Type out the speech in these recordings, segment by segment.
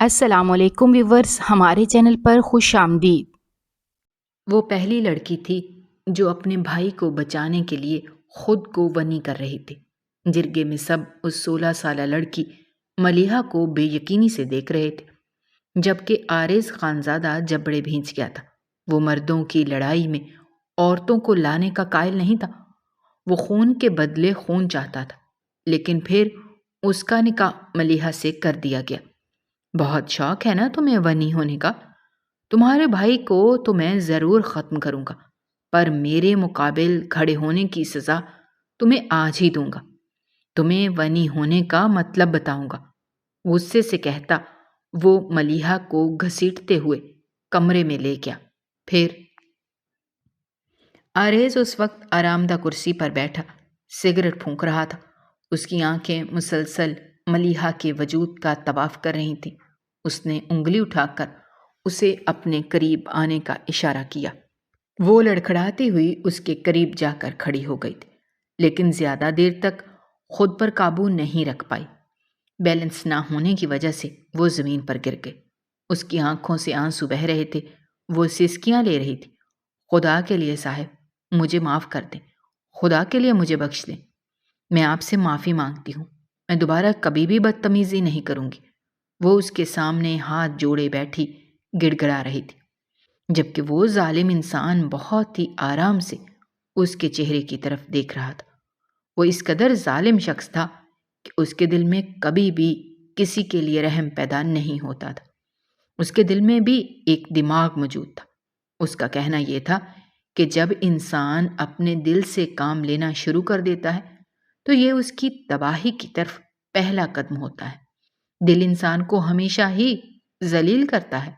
السلام علیکم ویورز، ہمارے چینل پر خوش آمدید۔ وہ پہلی لڑکی تھی جو اپنے بھائی کو بچانے کے لیے خود کو ونی کر رہی تھی۔ جرگے میں سب اس 16 سالہ لڑکی ملیحہ کو بے یقینی سے دیکھ رہے تھے، جبکہ آرز خانزادہ جبڑے بھینچ گیا تھا۔ وہ مردوں کی لڑائی میں عورتوں کو لانے کا قائل نہیں تھا۔ وہ خون کے بدلے خون چاہتا تھا، لیکن پھر اس کا نکاح ملیحہ سے کر دیا گیا۔ بہت شوق ہے نا تمہیں ونی ہونے کا؟ تمہارے بھائی کو تو میں ضرور ختم کروں گا، پر میرے مقابل کھڑے ہونے کی سزا تمہیں آج ہی دوں گا۔ تمہیں ونی ہونے کا مطلب بتاؤں گا، غصے سے کہتا وہ ملیحہ کو گھسیٹتے ہوئے کمرے میں لے گیا۔ پھر آریز اس وقت آرام دہ کرسی پر بیٹھا سگریٹ پھونک رہا تھا۔ اس کی آنکھیں مسلسل ملیحہ کے وجود کا طواف کر رہی تھیں۔ اس نے انگلی اٹھا کر اسے اپنے قریب آنے کا اشارہ کیا۔ وہ لڑکھڑاتی ہوئی اس کے قریب جا کر کھڑی ہو گئی تھی، لیکن زیادہ دیر تک خود پر قابو نہیں رکھ پائی۔ بیلنس نہ ہونے کی وجہ سے وہ زمین پر گر گئی۔ اس کی آنکھوں سے آنسو بہہ رہے تھے۔ وہ سسکیاں لے رہی تھی۔ خدا کے لیے صاحب مجھے معاف کر دیں، خدا کے لیے مجھے بخش دیں۔ میں آپ سے معافی مانگتی ہوں، میں دوبارہ کبھی بھی بدتمیزی نہیں کروں گی۔ وہ اس کے سامنے ہاتھ جوڑے بیٹھی گڑ گڑا رہی تھی، جبکہ وہ ظالم انسان بہت ہی آرام سے اس کے چہرے کی طرف دیکھ رہا تھا۔ وہ اس قدر ظالم شخص تھا کہ اس کے دل میں کبھی بھی کسی کے لیے رحم پیدا نہیں ہوتا تھا۔ اس کے دل میں بھی ایک دماغ موجود تھا۔ اس کا کہنا یہ تھا کہ جب انسان اپنے دل سے کام لینا شروع کر دیتا ہے تو یہ اس کی تباہی کی طرف پہلا قدم ہوتا ہے۔ دل انسان کو ہمیشہ ہی ذلیل کرتا ہے،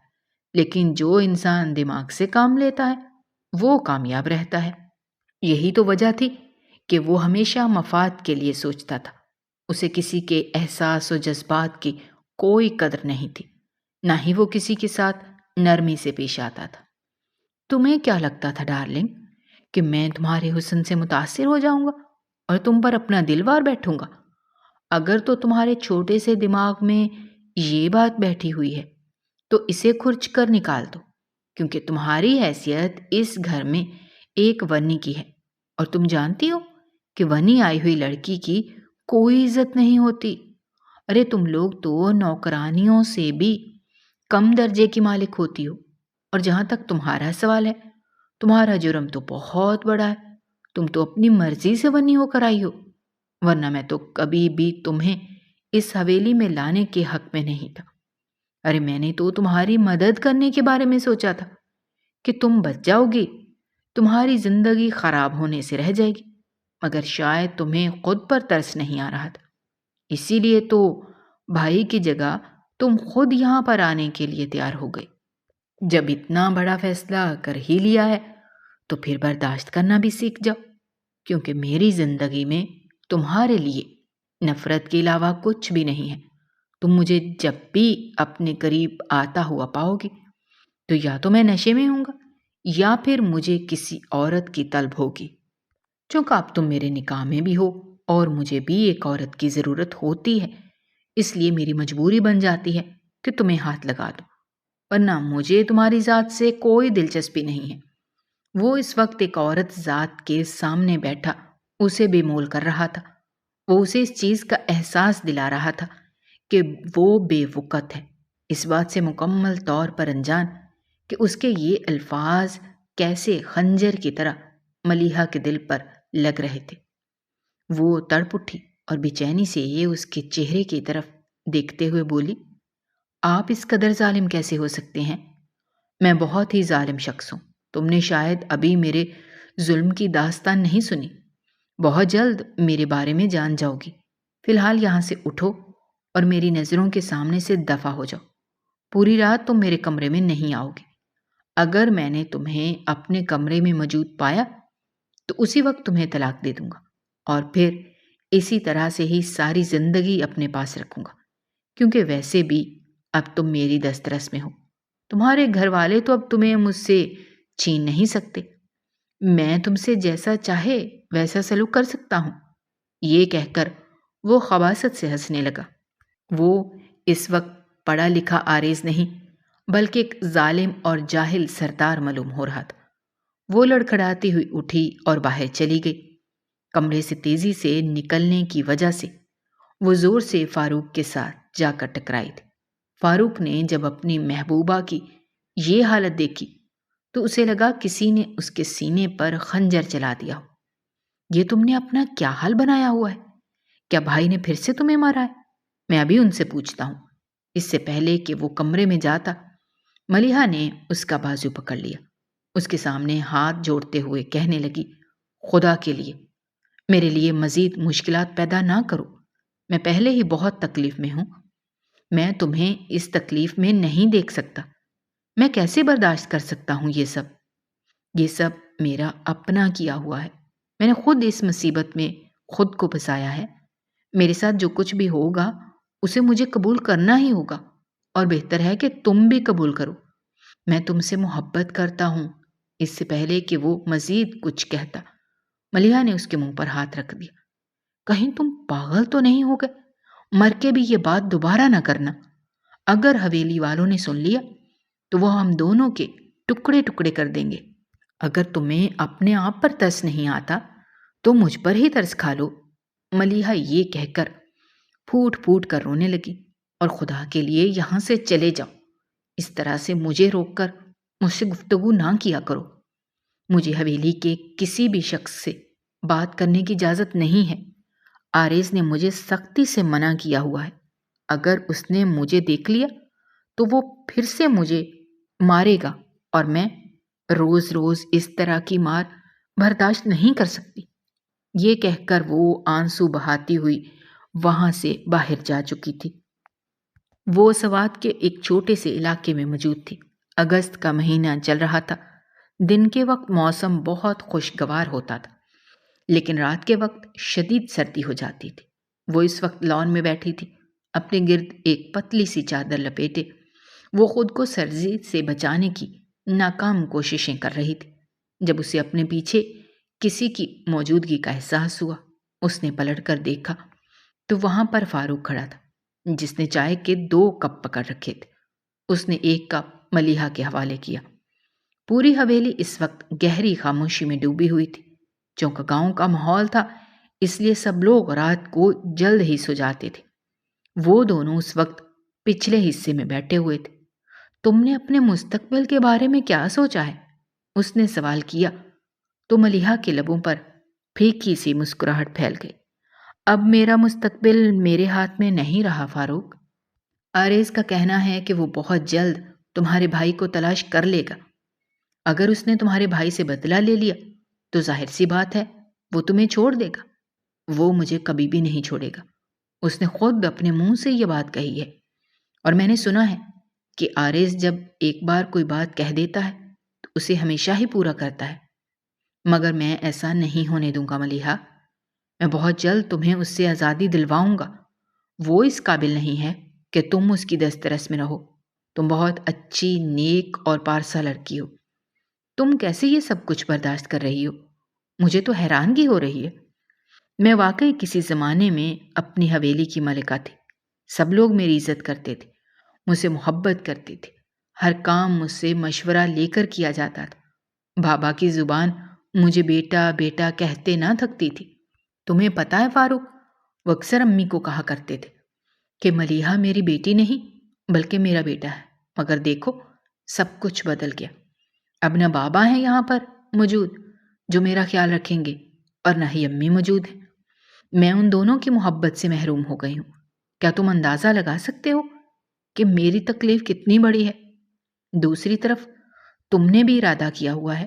لیکن جو انسان دماغ سے کام لیتا ہے وہ کامیاب رہتا ہے۔ یہی تو وجہ تھی کہ وہ ہمیشہ مفاد کے لیے سوچتا تھا۔ اسے کسی کے احساس و جذبات کی کوئی قدر نہیں تھی، نہ ہی وہ کسی کے ساتھ نرمی سے پیش آتا تھا۔ تمہیں کیا لگتا تھا ڈارلنگ کہ میں تمہارے حسن سے متاثر ہو جاؤں گا اور تم پر اپنا دل وار بیٹھوں گا؟ اگر تو تمہارے چھوٹے سے دماغ میں یہ بات بیٹھی ہوئی ہے تو اسے کھرچ کر نکال دو، کیونکہ تمہاری حیثیت اس گھر میں ایک ونی کی ہے، اور تم جانتی ہو کہ ونی آئی ہوئی لڑکی کی کوئی عزت نہیں ہوتی۔ ارے تم لوگ تو نوکرانیوں سے بھی کم درجے کی مالک ہوتی ہو، اور جہاں تک تمہارا سوال ہے، تمہارا جرم تو بہت بڑا ہے۔ تم تو اپنی مرضی سے ونی ہو کر آئی ہو، ورنہ میں تو کبھی بھی تمہیں اس حویلی میں لانے کے حق میں نہیں تھا۔ ارے میں نے تو تمہاری مدد کرنے کے بارے میں سوچا تھا کہ تم بچ جاؤ گی، تمہاری زندگی خراب ہونے سے رہ جائے گی، مگر شاید تمہیں خود پر ترس نہیں آ رہا تھا۔ اسی لیے تو بھائی کی جگہ تم خود یہاں پر آنے کے لیے تیار ہو گئی۔ جب اتنا بڑا فیصلہ کر ہی لیا ہے تو پھر برداشت کرنا بھی سیکھ جاؤ، کیونکہ میری زندگی میں تمہارے لیے نفرت کے علاوہ کچھ بھی نہیں ہے۔ تم مجھے جب بھی اپنے قریب آتا ہوا پاؤ گی تو یا تو میں نشے میں ہوں گا یا پھر مجھے کسی عورت کی طلب ہوگی۔ چونکہ اب تم میرے نکاح میں بھی ہو اور مجھے بھی ایک عورت کی ضرورت ہوتی ہے، اس لیے میری مجبوری بن جاتی ہے کہ تمہیں ہاتھ لگا دو، ورنہ مجھے تمہاری ذات سے کوئی دلچسپی نہیں ہے۔ وہ اس وقت ایک عورت ذات کے سامنے بیٹھا اسے بے مول کر رہا تھا۔ وہ اسے اس چیز کا احساس دلا رہا تھا کہ وہ بے وقت ہے، اس بات سے مکمل طور پر انجان کہ اس کے یہ الفاظ کیسے خنجر کی طرح ملیحہ کے دل پر لگ رہے تھے۔ وہ تڑپ اٹھی اور بے چینی سے یہ اس کے چہرے کی طرف دیکھتے ہوئے بولی، آپ اس قدر ظالم کیسے ہو سکتے ہیں؟ میں بہت ہی ظالم شخص ہوں۔ تم نے شاید ابھی میرے ظلم کی داستان نہیں سنی، بہت جلد میرے بارے میں جان جاؤ گی۔ فی الحال یہاں سے اٹھو اور میری نظروں کے سامنے سے دفع ہو جاؤ۔ پوری رات تم میرے کمرے میں نہیں آؤ گے۔ اگر میں نے تمہیں اپنے کمرے میں موجود پایا تو اسی وقت تمہیں طلاق دے دوں گا، اور پھر اسی طرح سے ہی ساری زندگی اپنے پاس رکھوں گا، کیونکہ ویسے بھی اب تم میری دسترس میں ہو۔ تمہارے گھر والے تو اب تمہیں مجھ سے چھین نہیں سکتے۔ میں تم سے جیسا چاہے ویسا سلوک کر سکتا ہوں۔ یہ کہہ کر وہ خباثت سے ہنسنے لگا۔ وہ اس وقت پڑھا لکھا آریز نہیں بلکہ ایک ظالم اور جاہل سردار معلوم ہو رہا تھا۔ وہ لڑکھڑاتی ہوئی اٹھی اور باہر چلی گئی۔ کمرے سے تیزی سے نکلنے کی وجہ سے وہ زور سے فاروق کے ساتھ جا کر ٹکرائی تھی۔ فاروق نے جب اپنی محبوبہ کی یہ حالت دیکھی تو اسے لگا کسی نے اس کے سینے پر خنجر چلا دیا ہو۔ یہ تم نے اپنا کیا حال بنایا ہوا ہے؟ کیا بھائی نے پھر سے تمہیں مارا ہے؟ میں ابھی ان سے پوچھتا ہوں۔ اس سے پہلے کہ وہ کمرے میں جاتا، ملیحہ نے اس کا بازو پکڑ لیا، اس کے سامنے ہاتھ جوڑتے ہوئے کہنے لگی، خدا کے لیے میرے لیے مزید مشکلات پیدا نہ کرو، میں پہلے ہی بہت تکلیف میں ہوں، میں تمہیں اس تکلیف میں نہیں دیکھ سکتا، میں کیسے برداشت کر سکتا ہوں یہ سب میرا اپنا کیا ہوا ہے، میں نے خود اس مصیبت میں خود کو پھنسایا ہے، میرے ساتھ جو کچھ بھی ہوگا اسے مجھے قبول کرنا ہی ہوگا، اور بہتر ہے کہ تم بھی قبول کرو، میں تم سے محبت کرتا ہوں۔ اس سے پہلے کہ وہ مزید کچھ کہتا، ملیحہ نے اس کے منہ پر ہاتھ رکھ دیا۔ کہیں تم پاگل تو نہیں ہو گئے؟ مر کے بھی یہ بات دوبارہ نہ کرنا، اگر حویلی والوں نے سن لیا تو وہ ہم دونوں کے ٹکڑے ٹکڑے کر دیں گے۔ اگر تمہیں اپنے آپ پر ترس نہیں آتا تو مجھ پر ہی ترس کھا لو۔ ملیحہ یہ کہہ کر پھوٹ پھوٹ کر رونے لگی، اور خدا کے لیے یہاں سے چلے جاؤ، اس طرح سے مجھے روک کر مجھ سے گفتگو نہ کیا کرو، مجھے حویلی کے کسی بھی شخص سے بات کرنے کی اجازت نہیں ہے، آریز نے مجھے سختی سے منع کیا ہوا ہے، اگر اس نے مجھے دیکھ لیا تو وہ پھر سے مجھے مارے گا، اور میں روز روز اس طرح کی مار برداشت نہیں کر سکتی۔ یہ کہہ کر وہ آنسو بہاتی ہوئی وہاں سے باہر جا چکی تھی۔ وہ سوات کے ایک چھوٹے سے علاقے میں موجود تھی۔ اگست کا مہینہ چل رہا تھا۔ دن کے وقت موسم بہت خوشگوار ہوتا تھا، لیکن رات کے وقت شدید سردی ہو جاتی تھی۔ وہ اس وقت لان میں بیٹھی تھی، اپنے گرد ایک پتلی سی چادر لپیٹے وہ خود کو سردی سے بچانے کی ناکام کوششیں کر رہی تھی، جب اسے اپنے پیچھے کسی کی موجودگی کا احساس ہوا۔ اس نے پلٹ کر دیکھا تو وہاں پر فاروق کھڑا تھا، جس نے چائے کے 2 کپ پکڑ رکھے تھے۔ اس نے ایک کپ ملیحہ کے حوالے کیا۔ پوری حویلی اس وقت گہری خاموشی میں ڈوبی ہوئی تھی۔ چونکہ گاؤں کا ماحول تھا، اس لیے سب لوگ رات کو جلد ہی سو جاتے تھے۔ وہ دونوں اس وقت پچھلے حصے میں بیٹھے ہوئے تھے۔ تم نے اپنے مستقبل کے بارے میں کیا سوچا ہے؟ اس نے سوال کیا تو ملیحہ کے لبوں پر پھیکی سی مسکراہٹ پھیل گئی۔ اب میرا مستقبل میرے ہاتھ میں نہیں رہا فاروق۔ آریز کا کہنا ہے کہ وہ بہت جلد تمہارے بھائی کو تلاش کر لے گا۔ اگر اس نے تمہارے بھائی سے بدلہ لے لیا تو ظاہر سی بات ہے وہ تمہیں چھوڑ دے گا۔ وہ مجھے کبھی بھی نہیں چھوڑے گا۔ اس نے خود اپنے منہ سے یہ بات کہی ہے، اور میں نے سنا ہے کہ آریز جب ایک بار کوئی بات کہہ دیتا ہے تو اسے ہمیشہ ہی پورا کرتا ہے۔ مگر میں ایسا نہیں ہونے دوں گا ملیحہ، میں بہت جلد تمہیں اس سے آزادی دلواؤں گا۔ وہ اس قابل نہیں ہے کہ تم اس کی دسترس میں رہو۔ تم بہت اچھی، نیک اور پارسا لڑکی ہو۔ تم کیسے یہ سب کچھ برداشت کر رہی ہو؟ مجھے تو حیرانگی ہو رہی ہے۔ میں واقعی کسی زمانے میں اپنی حویلی کی ملکہ تھی۔ سب لوگ میری عزت کرتے تھے، مجھ سے محبت کرتے تھے، ہر کام مجھ سے مشورہ لے کر کیا جاتا تھا۔ بابا کی زبان مجھے بیٹا بیٹا کہتے نہ تھکتی تھی۔ تمہیں پتہ ہے فاروق، وہ اکثر امی کو کہا کرتے تھے کہ ملیحہ میری بیٹی نہیں بلکہ میرا بیٹا ہے، مگر دیکھو سب کچھ بدل گیا۔ اب نہ بابا ہیں یہاں پر موجود جو میرا خیال رکھیں گے، اور نہ ہی امی موجود ہیں۔ میں ان دونوں کی محبت سے محروم ہو گئی ہوں۔ کیا تم اندازہ لگا سکتے ہو کہ میری تکلیف کتنی بڑی ہے؟ دوسری طرف تم نے بھی ارادہ کیا ہوا ہے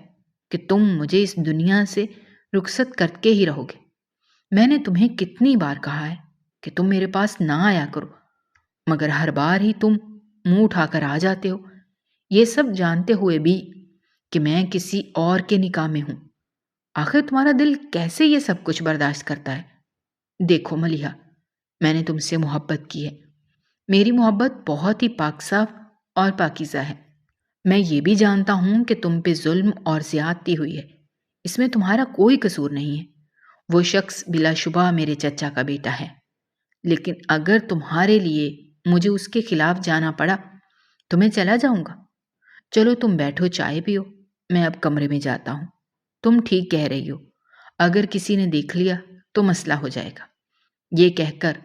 کہ تم مجھے اس دنیا سے رخصت کر کے ہی رہو گے۔ میں نے تمہیں کتنی بار کہا ہے کہ تم میرے پاس نہ آیا کرو، مگر ہر بار ہی تم منہ اٹھا کر آ جاتے ہو، یہ سب جانتے ہوئے بھی کہ میں کسی اور کے نکاح میں ہوں۔ آخر تمہارا دل کیسے یہ سب کچھ برداشت کرتا ہے؟ دیکھو ملیحہ، میں نے تم سے محبت کی ہے۔ میری محبت بہت ہی پاک صاف اور پاکیزہ ہے۔ میں یہ بھی جانتا ہوں کہ تم پہ ظلم اور زیادتی ہوئی ہے، اس میں تمہارا کوئی قصور نہیں ہے۔ وہ شخص بلا شبہ میرے چچا کا بیٹا ہے، لیکن اگر تمہارے لیے مجھے اس کے خلاف جانا پڑا تو میں چلا جاؤں گا۔ چلو تم بیٹھو، چائے پیو، میں اب کمرے میں جاتا ہوں۔ تم ٹھیک کہہ رہی ہو، اگر کسی نے دیکھ لیا تو مسئلہ ہو جائے گا۔ یہ کہہ کر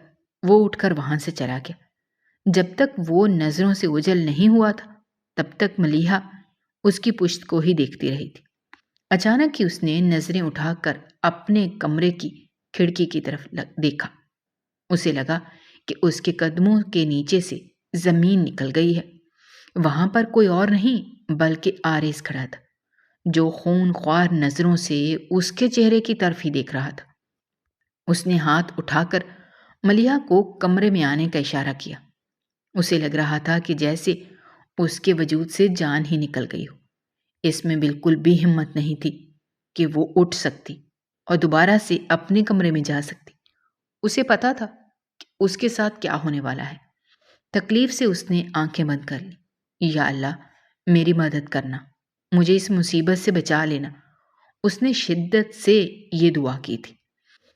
وہ اٹھ کر وہاں سے چلا گیا۔ جب تک وہ نظروں سے اوجھل نہیں ہوا تھا تب تک ملیحہ اس کی پشت کو ہی دیکھتی رہی تھی۔ اچانک ہی اس نے نظریں اٹھا کر اپنے کمرے کی کھڑکی کی طرف دیکھا۔ اسے لگا کہ اس کے قدموں کے نیچے سے زمین نکل گئی ہے۔ وہاں پر کوئی اور نہیں بلکہ عارض کھڑا تھا، جو خون خوار نظروں سے اس کے چہرے کی طرف ہی دیکھ رہا تھا۔ اس نے ہاتھ اٹھا کر ملیحہ کو کمرے میں آنے کا اشارہ کیا۔ اسے لگ رہا تھا کہ جیسے اس کے وجود سے جان ہی نکل گئی ہو۔ اس میں بالکل بھی ہمت نہیں تھی کہ وہ اٹھ سکتی اور دوبارہ سے اپنے کمرے میں جا سکتی۔ اسے پتا تھا کہ اس کے ساتھ کیا ہونے والا ہے۔ تکلیف سے اس نے آنکھیں بند کر لی۔ یا اللہ، میری مدد کرنا، مجھے اس مصیبت سے بچا لینا۔ اس نے شدت سے یہ دعا کی تھی۔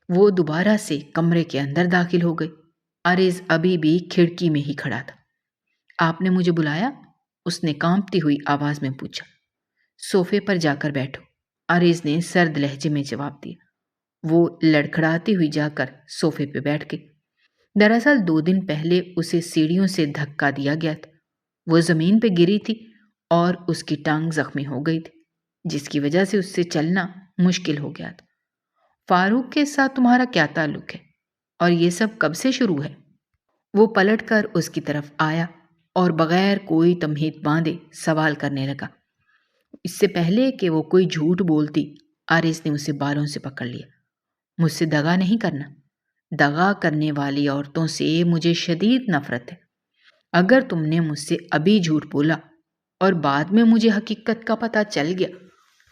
وہ دوبارہ سے کمرے کے اندر داخل ہو گئی۔ عارض ابھی بھی کھڑکی میں ہی کھڑا تھا۔ آپ نے مجھے بلایا؟ اس نے کانپتی ہوئی آواز میں پوچھا۔ صوفے پر جا کر بیٹھو، عارض نے سرد لہجے میں جواب دیا۔ وہ لڑکھڑاتی ہوئی جا کر صوفے پہ بیٹھ گئی۔ دراصل 2 دن پہلے اسے سیڑھیوں سے دھکا دیا گیا تھا۔ وہ زمین پہ گری تھی اور اس کی ٹانگ زخمی ہو گئی تھی، جس کی وجہ سے اس سے چلنا مشکل ہو گیا تھا۔ فاروق کے ساتھ تمہارا کیا تعلق ہے اور یہ سب کب سے شروع ہے؟ وہ پلٹ کر اس کی طرف آیا اور بغیر کوئی تمہید باندھے سوال کرنے لگا۔ اس سے پہلے کہ وہ کوئی جھوٹ بولتی، عارض نے اسے بالوں سے پکڑ لیا۔ مجھ سے دغا نہیں کرنا۔ دغا کرنے والی عورتوں سے مجھے شدید نفرت ہے۔ اگر تم نے مجھ سے ابھی جھوٹ بولا اور بعد میں مجھے حقیقت کا پتہ چل گیا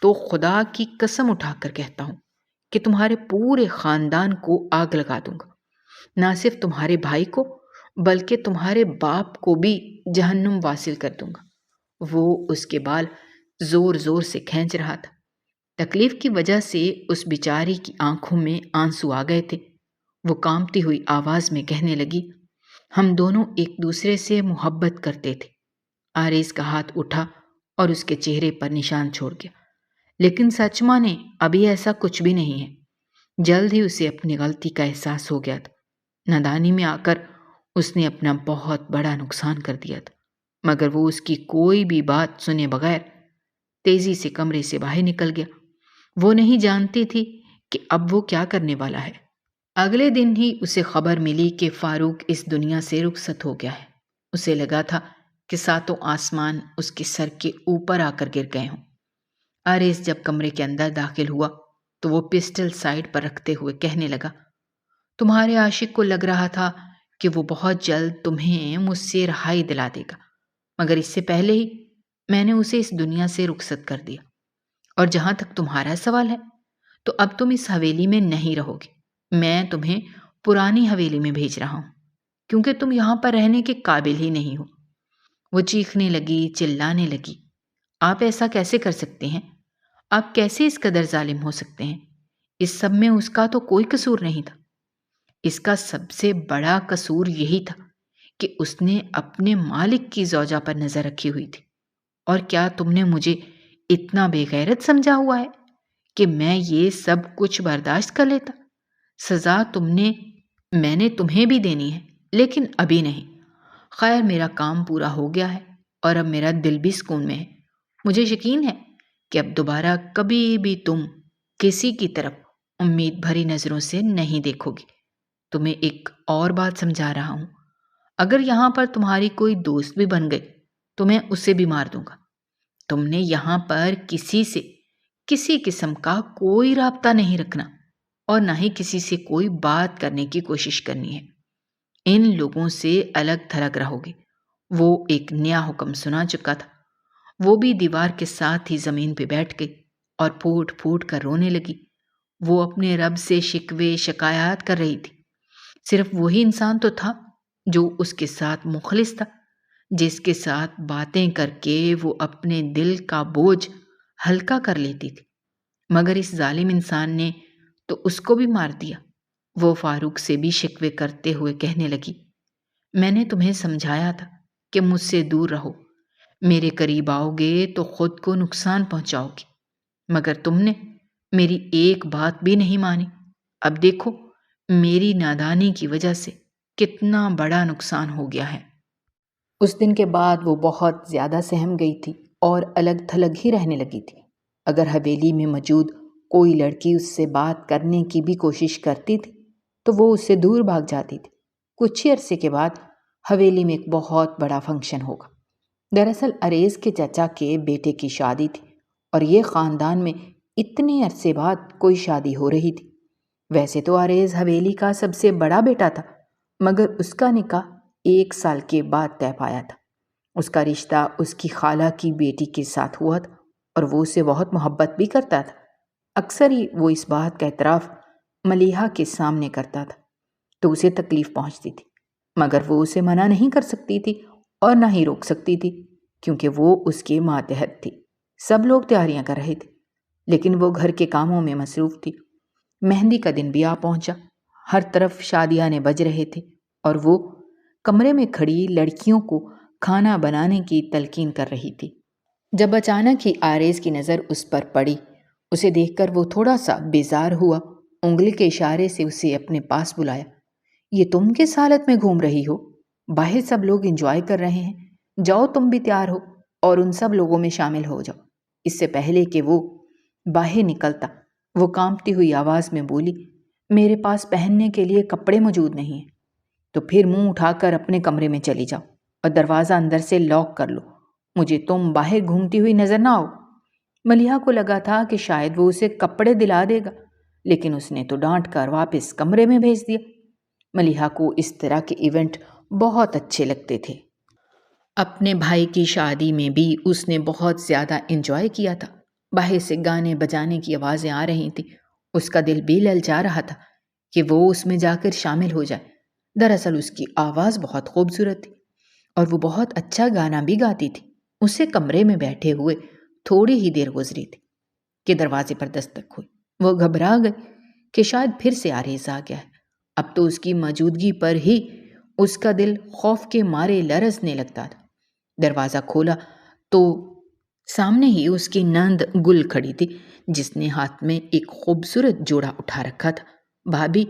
تو خدا کی قسم اٹھا کر کہتا ہوں کہ تمہارے پورے خاندان کو آگ لگا دوں گا۔ نہ صرف تمہارے بھائی کو بلکہ تمہارے باپ کو بھی جہنم واصل کر دوں گا۔ وہ اس کے بال زور زور سے کھینچ رہا تھا۔ تکلیف کی وجہ سے اس بیچاری کی آنکھوں میں آنسو آ گئے تھے۔ وہ کانپتی ہوئی آواز میں کہنے لگی، ہم دونوں ایک دوسرے سے محبت کرتے تھے۔ عارض کا ہاتھ اٹھا اور اس کے چہرے پر نشان چھوڑ گیا۔ لیکن سچ مانے ابھی ایسا کچھ بھی نہیں ہے۔ جلد ہی اسے اپنی غلطی کا احساس ہو گیا تھا۔ نادانی میں آ کر اس نے اپنا بہت بڑا نقصان کر دیا تھا، مگر وہ اس کی کوئی بھی بات سنے بغیر تیزی سے کمرے سے باہر نکل گیا۔ وہ نہیں جانتی تھی کہ اب وہ کیا کرنے والا ہے۔ اگلے دن ہی اسے خبر ملی کہ فاروق اس دنیا سے رخصت ہو گیا ہے۔ اسے لگا تھا کہ 7 آسمان اس کے سر کے اوپر آ کر گر گئے ہوں۔ عارض جب کمرے کے اندر داخل ہوا تو وہ پسٹل سائڈ پر رکھتے ہوئے کہنے لگا، تمہارے عاشق کو لگ رہا تھا کہ وہ بہت جلد تمہیں مجھ سے رہائی دلا دے گا، مگر اس سے پہلے ہی میں نے اسے اس دنیا سے رخصت کر دیا۔ اور جہاں تک تمہارا سوال ہے تو اب تم اس حویلی میں نہیں رہو گے۔ میں تمہیں پرانی حویلی میں بھیج رہا ہوں کیونکہ تم یہاں پر رہنے کے قابل ہی نہیں ہو۔ وہ چیخنے لگی، چلانے لگی، آپ ایسا کیسے کر سکتے ہیں؟ آپ کیسے اس قدر ظالم ہو سکتے ہیں؟ اس سب میں اس کا تو کوئی قصور نہیں تھا۔ اس کا سب سے بڑا قصور یہی تھا کہ اس نے اپنے مالک کی زوجہ پر نظر رکھی ہوئی تھی۔ اور کیا تم نے مجھے اتنا بے غیرت سمجھا ہوا ہے کہ میں یہ سب کچھ برداشت کر لیتا؟ سزا میں نے تمہیں بھی دینی ہے، لیکن ابھی نہیں۔ خیر، میرا کام پورا ہو گیا ہے اور اب میرا دل بھی سکون میں ہے۔ مجھے یقین ہے کہ اب دوبارہ کبھی بھی تم کسی کی طرف امید بھری نظروں سے نہیں دیکھو گی۔ تمہیں ایک اور بات سمجھا رہا ہوں، اگر یہاں پر تمہاری کوئی دوست بھی بن گئی تو میں اسے بھی مار دوں گا۔ تم نے یہاں پر کسی سے کسی قسم کا کوئی رابطہ نہیں رکھنا اور نہ ہی کسی سے کوئی بات کرنے کی کوشش کرنی ہے۔ ان لوگوں سے الگ تھلگ رہو گے۔ وہ ایک نیا حکم سنا چکا تھا۔ وہ بھی دیوار کے ساتھ ہی زمین پہ بیٹھ گئی اور پھوٹ پھوٹ کر رونے لگی۔ وہ اپنے رب سے شکوے شکایات کر رہی تھی۔ صرف وہی انسان تو تھا جو اس کے ساتھ مخلص تھا، جس کے ساتھ باتیں کر کے وہ اپنے دل کا بوجھ ہلکا کر لیتی تھی، مگر اس ظالم انسان نے تو اس کو بھی مار دیا۔ وہ فاروق سے بھی شکوے کرتے ہوئے کہنے لگی، میں نے تمہیں سمجھایا تھا کہ مجھ سے دور رہو، میرے قریب آؤ گے تو خود کو نقصان پہنچاؤ گی، مگر تم نے میری ایک بات بھی نہیں مانی۔ اب دیکھو میری نادانی کی وجہ سے کتنا بڑا نقصان ہو گیا ہے۔ اس دن کے بعد وہ بہت زیادہ سہم گئی تھی اور الگ تھلگ ہی رہنے لگی تھی۔ اگر حویلی میں موجود کوئی لڑکی اس سے بات کرنے کی بھی کوشش کرتی تھی تو وہ اس سے دور بھاگ جاتی تھی۔ کچھ ہی عرصے کے بعد حویلی میں ایک بہت بڑا فنکشن ہوگا۔ دراصل اریز کے چچا کے بیٹے کی شادی تھی اور یہ خاندان میں اتنے عرصے بعد کوئی شادی ہو رہی تھی۔ ویسے تو اریز حویلی کا سب سے بڑا بیٹا تھا، مگر اس کا نکاح 1 سال کے بعد طے پایا تھا۔ اس کا رشتہ اس کی خالہ کی بیٹی کے ساتھ ہوا تھا اور وہ اسے بہت محبت بھی کرتا تھا۔ اکثر ہی وہ اس بات کا اعتراف ملیحہ کے سامنے کرتا تھا تو اسے تکلیف پہنچتی تھی، مگر وہ اسے منع نہیں کر سکتی تھی اور نہ ہی روک سکتی تھی، کیونکہ وہ اس کے ماتحت تھی۔ سب لوگ تیاریاں کر رہے تھے لیکن وہ گھر کے کاموں میں مصروف تھی۔ مہندی کا دن بھی آ پہنچا، ہر طرف شادیانے بج رہے تھے اور وہ کمرے میں کھڑی لڑکیوں کو کھانا بنانے کی تلقین کر رہی تھی۔ جب اچانک ہی آریز کی نظر اس پر پڑی، اسے دیکھ کر وہ تھوڑا سا بیزار ہوا، انگلی کے اشارے سے اسے اپنے پاس بلایا۔ یہ تم کس حالت میں گھوم رہی ہو؟ باہر سب لوگ انجوائے کر رہے ہیں، جاؤ تم بھی تیار ہو اور ان سب لوگوں میں شامل ہو جاؤ۔ اس سے پہلے کہ وہ باہر نکلتا وہ کانپتی ہوئی آواز میں بولی، میرے پاس پہننے کے لیے کپڑے موجود نہیں ہیں، تو پھر منہ اٹھا کر اپنے کمرے میں چلی جاؤ اور دروازہ اندر سے لاک کر لو، مجھے تم باہر گھومتی ہوئی نظر نہ آؤ۔ ملیحہ کو لگا تھا کہ شاید وہ اسے کپڑے دلا دے گا، لیکن اس نے تو ڈانٹ کر واپس کمرے میں بھیج دیا۔ ملیحہ کو اس طرح کے ایونٹ بہت اچھے لگتے تھے۔ اپنے بھائی کی شادی میں بھی اس نے بہت زیادہ انجوائے کیا تھا۔ باہر سے گانے بجانے کی آوازیں آ رہی تھیں، اس کا دل بھی للچا رہا تھا کہ وہ اس میں جا کر شامل ہو جائے۔ دراصل اس کی آواز بہت خوبصورت تھی اور وہ بہت اچھا گانا بھی گاتی تھی۔ اسے کمرے میں بیٹھے ہوئے تھوڑی ہی دیر گزری تھی کہ دروازے پر دستک ہوئی۔ وہ گھبرا گئی کہ شاید پھر سے آریز آ گیا ہے۔ اب تو اس کی موجودگی پر ہی اس کا دل خوف کے مارے لرزنے لگتا تھا۔ دروازہ کھولا تو سامنے ہی اس کی نند گل کھڑی تھی، جس نے ہاتھ میں ایک خوبصورت جوڑا اٹھا رکھا تھا۔ بھابھی،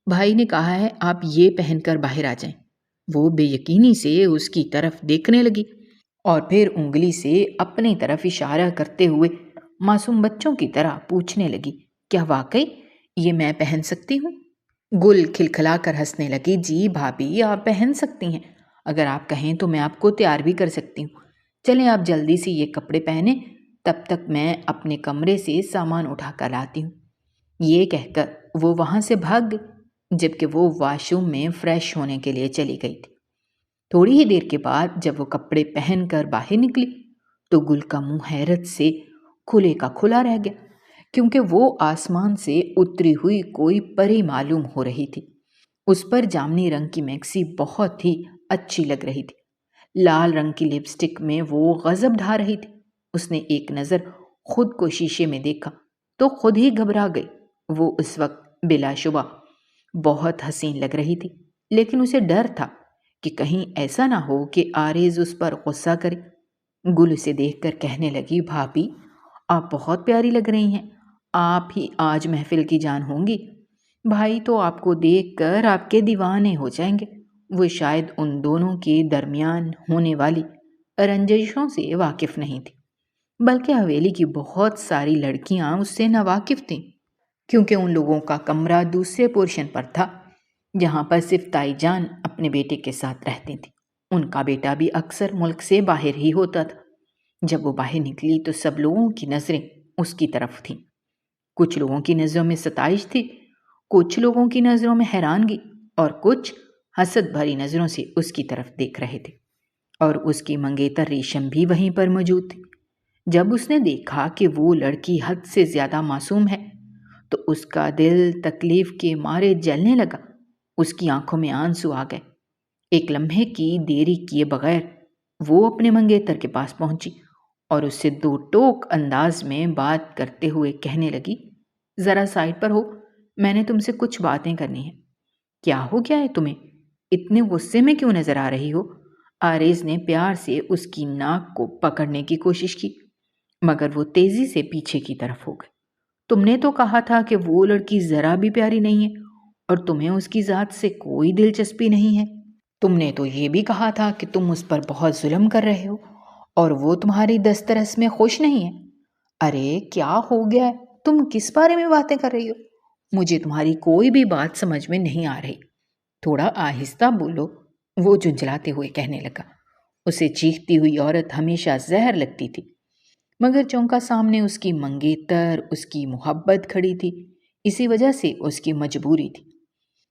بھائی نے کہا ہے آپ یہ پہن کر باہر آ جائیں۔ وہ بے یقینی سے اس کی طرف دیکھنے لگی اور پھر انگلی سے اپنی طرف اشارہ کرتے ہوئے معصوم بچوں کی طرح پوچھنے لگی، کیا واقعی یہ میں پہن سکتی ہوں؟ گل کھلکھلا کر ہنسنے لگی، جی بھابھی آپ پہن سکتی ہیں، اگر آپ کہیں تو میں آپ کو تیار بھی کر سکتی ہوں۔ چلیں آپ جلدی سے یہ کپڑے پہنیں، تب تک میں اپنے کمرے سے سامان اٹھا کر لاتی ہوں۔ یہ کہہ کر وہ وہاں سے بھاگ گئی، جبکہ وہ واش روم میں فریش ہونے کے لیے چلی گئی تھی۔ تھوڑی ہی دیر کے بعد جب وہ کپڑے پہن کر باہر نکلی تو گل کا منہ حیرت سے کھلے کا کھلا رہ گیا، کیونکہ وہ آسمان سے اتری ہوئی کوئی پری معلوم ہو رہی تھی۔ اس پر جامنی رنگ کی میکسی بہت ہی اچھی لگ رہی تھی، لال رنگ کی لپسٹک میں وہ غضب ڈھا رہی تھی۔ اس نے ایک نظر خود کو شیشے میں دیکھا تو خود ہی گھبرا گئی۔ وہ اس وقت بلا شبہ بہت حسین لگ رہی تھی، لیکن اسے ڈر تھا کہ کہیں ایسا نہ ہو کہ آریز اس پر غصہ کرے۔ گل اسے دیکھ کر کہنے لگی، بھابھی آپ بہت پیاری لگ رہی ہیں، آپ ہی آج محفل کی جان ہوں گی۔ بھائی تو آپ کو دیکھ کر آپ کے دیوانے ہو جائیں گے۔ وہ شاید ان دونوں کے درمیان ہونے والی رنجشوں سے واقف نہیں تھی، بلکہ حویلی کی بہت ساری لڑکیاں اس سے ناواقف تھیں، کیونکہ ان لوگوں کا کمرہ دوسرے پورشن پر تھا جہاں پر صرف تائی جان اپنے بیٹے کے ساتھ رہتی تھیں۔ ان کا بیٹا بھی اکثر ملک سے باہر ہی ہوتا تھا۔ جب وہ باہر نکلی تو سب لوگوں کی نظریں اس کی طرف تھیں۔ کچھ لوگوں کی نظروں میں ستائش تھی، کچھ لوگوں کی نظروں میں حیرانگی اور کچھ حسد بھری نظروں سے اس کی طرف دیکھ رہے تھے۔ اور اس کی منگیتر ریشم بھی وہیں پر موجود تھی۔ جب اس نے دیکھا کہ وہ لڑکی حد سے زیادہ معصوم ہے تو اس کا دل تکلیف کے مارے جلنے لگا۔ اس کی آنکھوں میں آنسو آ گئے۔ ایک لمحے کی دیری کیے بغیر وہ اپنے منگیتر کے پاس پہنچی اور اس سے دو ٹوک انداز میں بات کرتے ہوئے کہنے لگی، ذرا سائڈ پر ہو، میں نے تم سے کچھ باتیں کرنی ہیں۔ کیا ہو گیا ہے تمہیں؟ اتنے غصے میں کیوں نظر آ رہی ہو؟ آریز نے پیار سے اس کی ناک کو پکڑنے کی کوشش کی، مگر وہ تیزی سے پیچھے کی طرف ہو گئی۔ تم نے تو کہا تھا کہ وہ لڑکی ذرا بھی پیاری نہیں ہے اور تمہیں اس کی ذات سے کوئی دلچسپی نہیں ہے۔ تم نے تو یہ بھی کہا تھا کہ تم اس پر بہت ظلم کر رہے ہو اور وہ تمہاری دسترس میں خوش نہیں ہے۔ ارے کیا ہو گیا ہے؟ تم کس بارے میں باتیں کر رہی ہو؟ مجھے تمہاری کوئی بھی بات سمجھ میں نہیں آ رہی۔ تھوڑا آہستہ بولو، وہ جھنجھلاتے ہوئے کہنے لگا۔ اسے چیختی ہوئی عورت ہمیشہ زہر لگتی تھی، مگر چونکا سامنے اس کی منگیتر، اس کی محبت کھڑی تھی، اسی وجہ سے اس کی مجبوری تھی۔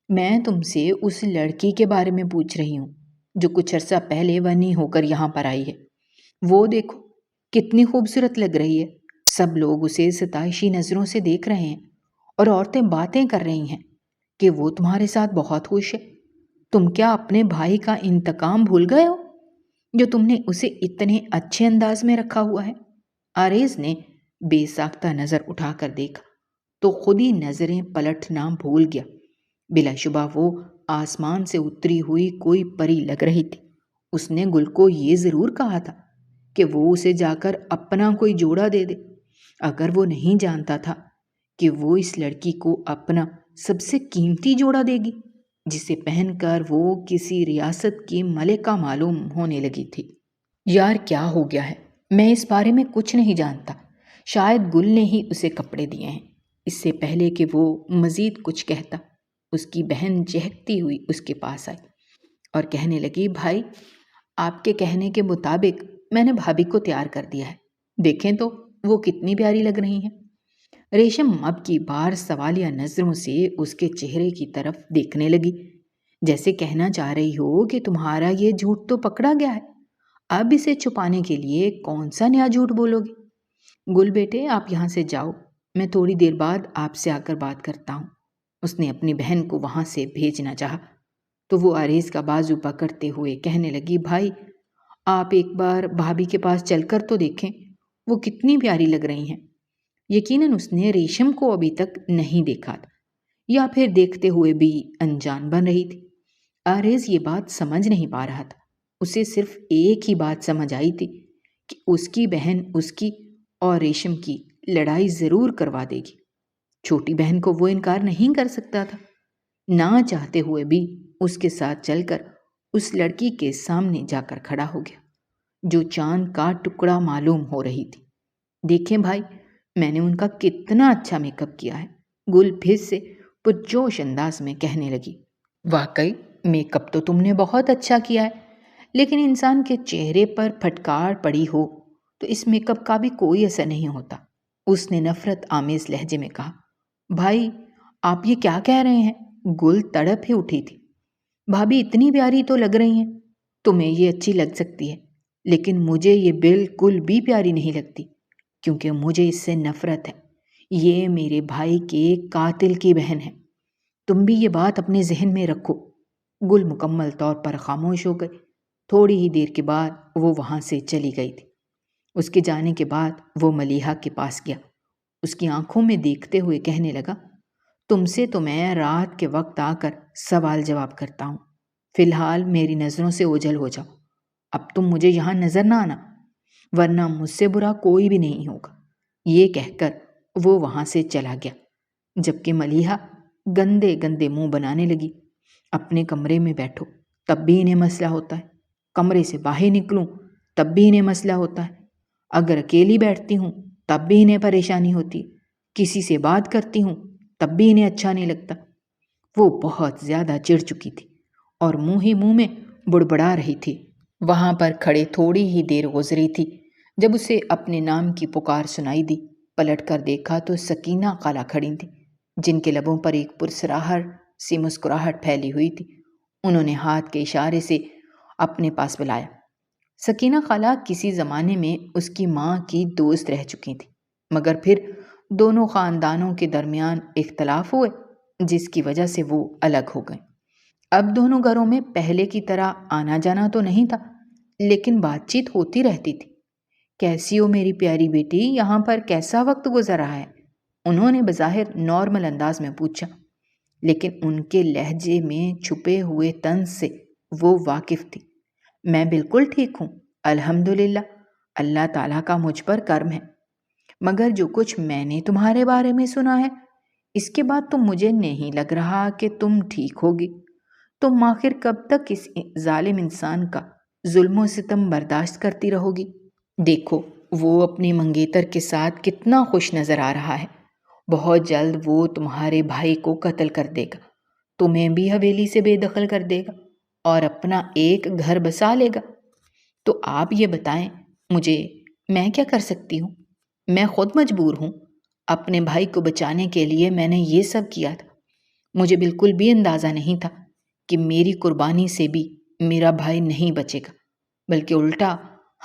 میں تم سے اس لڑکی کے بارے میں پوچھ رہی ہوں جو کچھ عرصہ پہلے ونی ہو کر یہاں پر آئی ہے۔ وہ دیکھو کتنی خوبصورت لگ رہی ہے۔ سب لوگ اسے ستائشی نظروں سے دیکھ رہے ہیں اور عورتیں باتیں کر رہی ہیں کہ وہ تمہارے ساتھ بہت خوش ہے۔ تم کیا اپنے بھائی کا انتقام بھول گئے ہو جو تم نے اسے اتنے اچھے انداز میں رکھا ہوا ہے؟ آریز نے بے ساختہ نظر اٹھا کر دیکھا تو خود ہی نظریں پلٹنا بھول گیا۔ بلا شبہ وہ آسمان سے اتری ہوئی کوئی پری لگ رہی تھی۔ اس نے گل کو یہ ضرور کہا تھا کہ وہ اسے جا کر اپنا کوئی جوڑا دے دے۔ اگر وہ نہیں جانتا تھا کہ وہ اس لڑکی کو اپنا سب سے قیمتی جوڑا دے گی جسے پہن کر وہ کسی ریاست کی ملکہ معلوم ہونے لگی تھی۔ یار کیا ہو گیا ہے؟ میں اس بارے میں کچھ نہیں جانتا۔ شاید گل نے ہی اسے کپڑے دیے ہیں۔ اس سے پہلے کہ وہ مزید کچھ کہتا، اس کی بہن چہکتی ہوئی اس کے پاس آئی اور کہنے لگی، بھائی آپ کے کہنے کے مطابق میں نے بھابھی کو تیار کر دیا ہے۔ دیکھیں تو وہ کتنی پیاری لگ رہی ہیں۔ ریشم اب کی بار سوالیہ نظروں سے اس کے چہرے کی طرف دیکھنے لگی، جیسے کہنا چاہ رہی ہو کہ تمہارا یہ جھوٹ تو پکڑا گیا ہے، اب اسے چھپانے کے لیے کون سا نیا جھوٹ بولو گے؟ گل بیٹے آپ یہاں سے جاؤ، میں تھوڑی دیر بعد آپ سے آ کر بات کرتا ہوں۔ اس نے اپنی بہن کو وہاں سے بھیجنا چاہا تو وہ آریز کا بازو پکڑتے ہوئے کہنے لگی، بھائی آپ ایک بار بھابھی کے پاس چل کر تو دیکھیں، وہ کتنی پیاری لگ رہی ہیں۔ یقیناً اس نے ریشم کو ابھی تک نہیں دیکھا تھا یا پھر دیکھتے ہوئے بھی انجان بن رہی تھی۔ آریز یہ بات سمجھ نہیں پا رہا تھا۔ اسے صرف ایک ہی بات سمجھ آئی تھی کہ اس کی بہن اس کی اور ریشم کی لڑائی ضرور کروا دے گی۔ چھوٹی بہن کو وہ انکار نہیں کر سکتا تھا۔ نہ چاہتے ہوئے بھی اس کے ساتھ چل کر اس لڑکی کے سامنے جا کر کھڑا ہو گیا جو چاند کا ٹکڑا معلوم ہو رہی تھی۔ دیکھیں بھائی، میں نے ان کا کتنا اچھا میک اپ کیا ہے، گل پھر سے پرجوش انداز میں کہنے لگی۔ واقعی میک اپ تو تم نے بہت اچھا کیا ہے، لیکن انسان کے چہرے پر پھٹکار پڑی ہو تو اس میک اپ کا بھی کوئی اثر نہیں ہوتا، اس نے نفرت آمیز لہجے میں کہا۔ بھائی آپ یہ کیا کہہ رہے ہیں؟ گل تڑپ ہی اٹھی تھی۔ بھابھی اتنی پیاری تو لگ رہی ہیں، تمہیں یہ اچھی لگ سکتی ہے، لیکن مجھے یہ بالکل بھی پیاری نہیں لگتی، کیونکہ مجھے اس سے نفرت ہے۔ یہ میرے بھائی کے قاتل کی بہن ہے۔ تم بھی یہ بات اپنے ذہن میں رکھو۔ گل مکمل طور پر خاموش ہو گئی۔ تھوڑی ہی دیر کے بعد وہ وہاں سے چلی گئی تھی۔ اس کے جانے کے بعد وہ ملیحہ کے پاس گیا، اس کی آنکھوں میں دیکھتے ہوئے کہنے لگا، تم سے تو میں رات کے وقت آ کر سوال جواب کرتا ہوں، فی الحال میری نظروں سے اوجھل ہو جاؤ۔ اب تم مجھے یہاں نظر نہ آنا، ورنہ مجھ سے برا کوئی بھی نہیں ہوگا۔ یہ کہہ کر وہ وہاں سے چلا گیا، جبکہ ملیحہ گندے گندے منہ بنانے لگی۔ اپنے کمرے میں بیٹھو تب بھی انہیں مسئلہ ہوتا ہے، کمرے سے باہر نکلوں تب بھی انہیں مسئلہ ہوتا ہے، اگر اکیلی بیٹھتی ہوں تب بھی انہیں پریشانی ہوتی، کسی سے بات کرتی ہوں تب بھی انہیں اچھا نہیں لگتا۔ وہ بہت زیادہ چڑ چکی تھی اور منہ ہی منہ میں بڑبڑا رہی تھی۔ وہاں پر کھڑے تھوڑی ہی دیر گزری تھی جب اسے اپنے نام کی پکار سنائی دی۔ پلٹ کر دیکھا تو سکینہ خالہ کھڑی تھی، جن کے لبوں پر ایک پرسراہٹ سی مسکراہٹ پھیلی ہوئی تھی۔ انہوں نے ہاتھ کے اشارے سے اپنے پاس بلایا۔ سکینہ خالہ کسی زمانے میں اس کی ماں کی دوست رہ چکی تھی، مگر پھر دونوں خاندانوں کے درمیان اختلاف ہوئے جس کی وجہ سے وہ الگ ہو گئے۔ اب دونوں گھروں میں پہلے کی طرح آنا جانا تو نہیں تھا، لیکن بات چیت ہوتی رہتی تھی۔ کیسی ہو میری پیاری بیٹی، یہاں پر کیسا وقت گزر رہا ہے؟ انہوں نے بظاہر نارمل انداز میں پوچھا، لیکن ان کے لہجے میں چھپے ہوئے طنز سے وہ واقف تھی۔ میں بالکل ٹھیک ہوں، الحمدللہ، اللہ تعالیٰ کا مجھ پر کرم ہے، مگر جو کچھ میں نے تمہارے بارے میں سنا ہے اس کے بعد تو مجھے نہیں لگ رہا کہ تم ٹھیک ہوگی۔ تم آخر کب تک اس ظالم انسان کا ظلم و ستم برداشت کرتی رہو گی؟ دیکھو وہ اپنے منگیتر کے ساتھ کتنا خوش نظر آ رہا ہے، بہت جلد وہ تمہارے بھائی کو قتل کر دے گا، تمہیں بھی حویلی سے بے دخل کر دے گا اور اپنا ایک گھر بسا لے گا۔ تو آپ یہ بتائیں مجھے میں کیا کر سکتی ہوں؟ میں خود مجبور ہوں، اپنے بھائی کو بچانے کے لیے میں نے یہ سب کیا تھا۔ مجھے بالکل بھی اندازہ نہیں تھا کہ میری قربانی سے بھی میرا بھائی نہیں بچے گا، بلکہ الٹا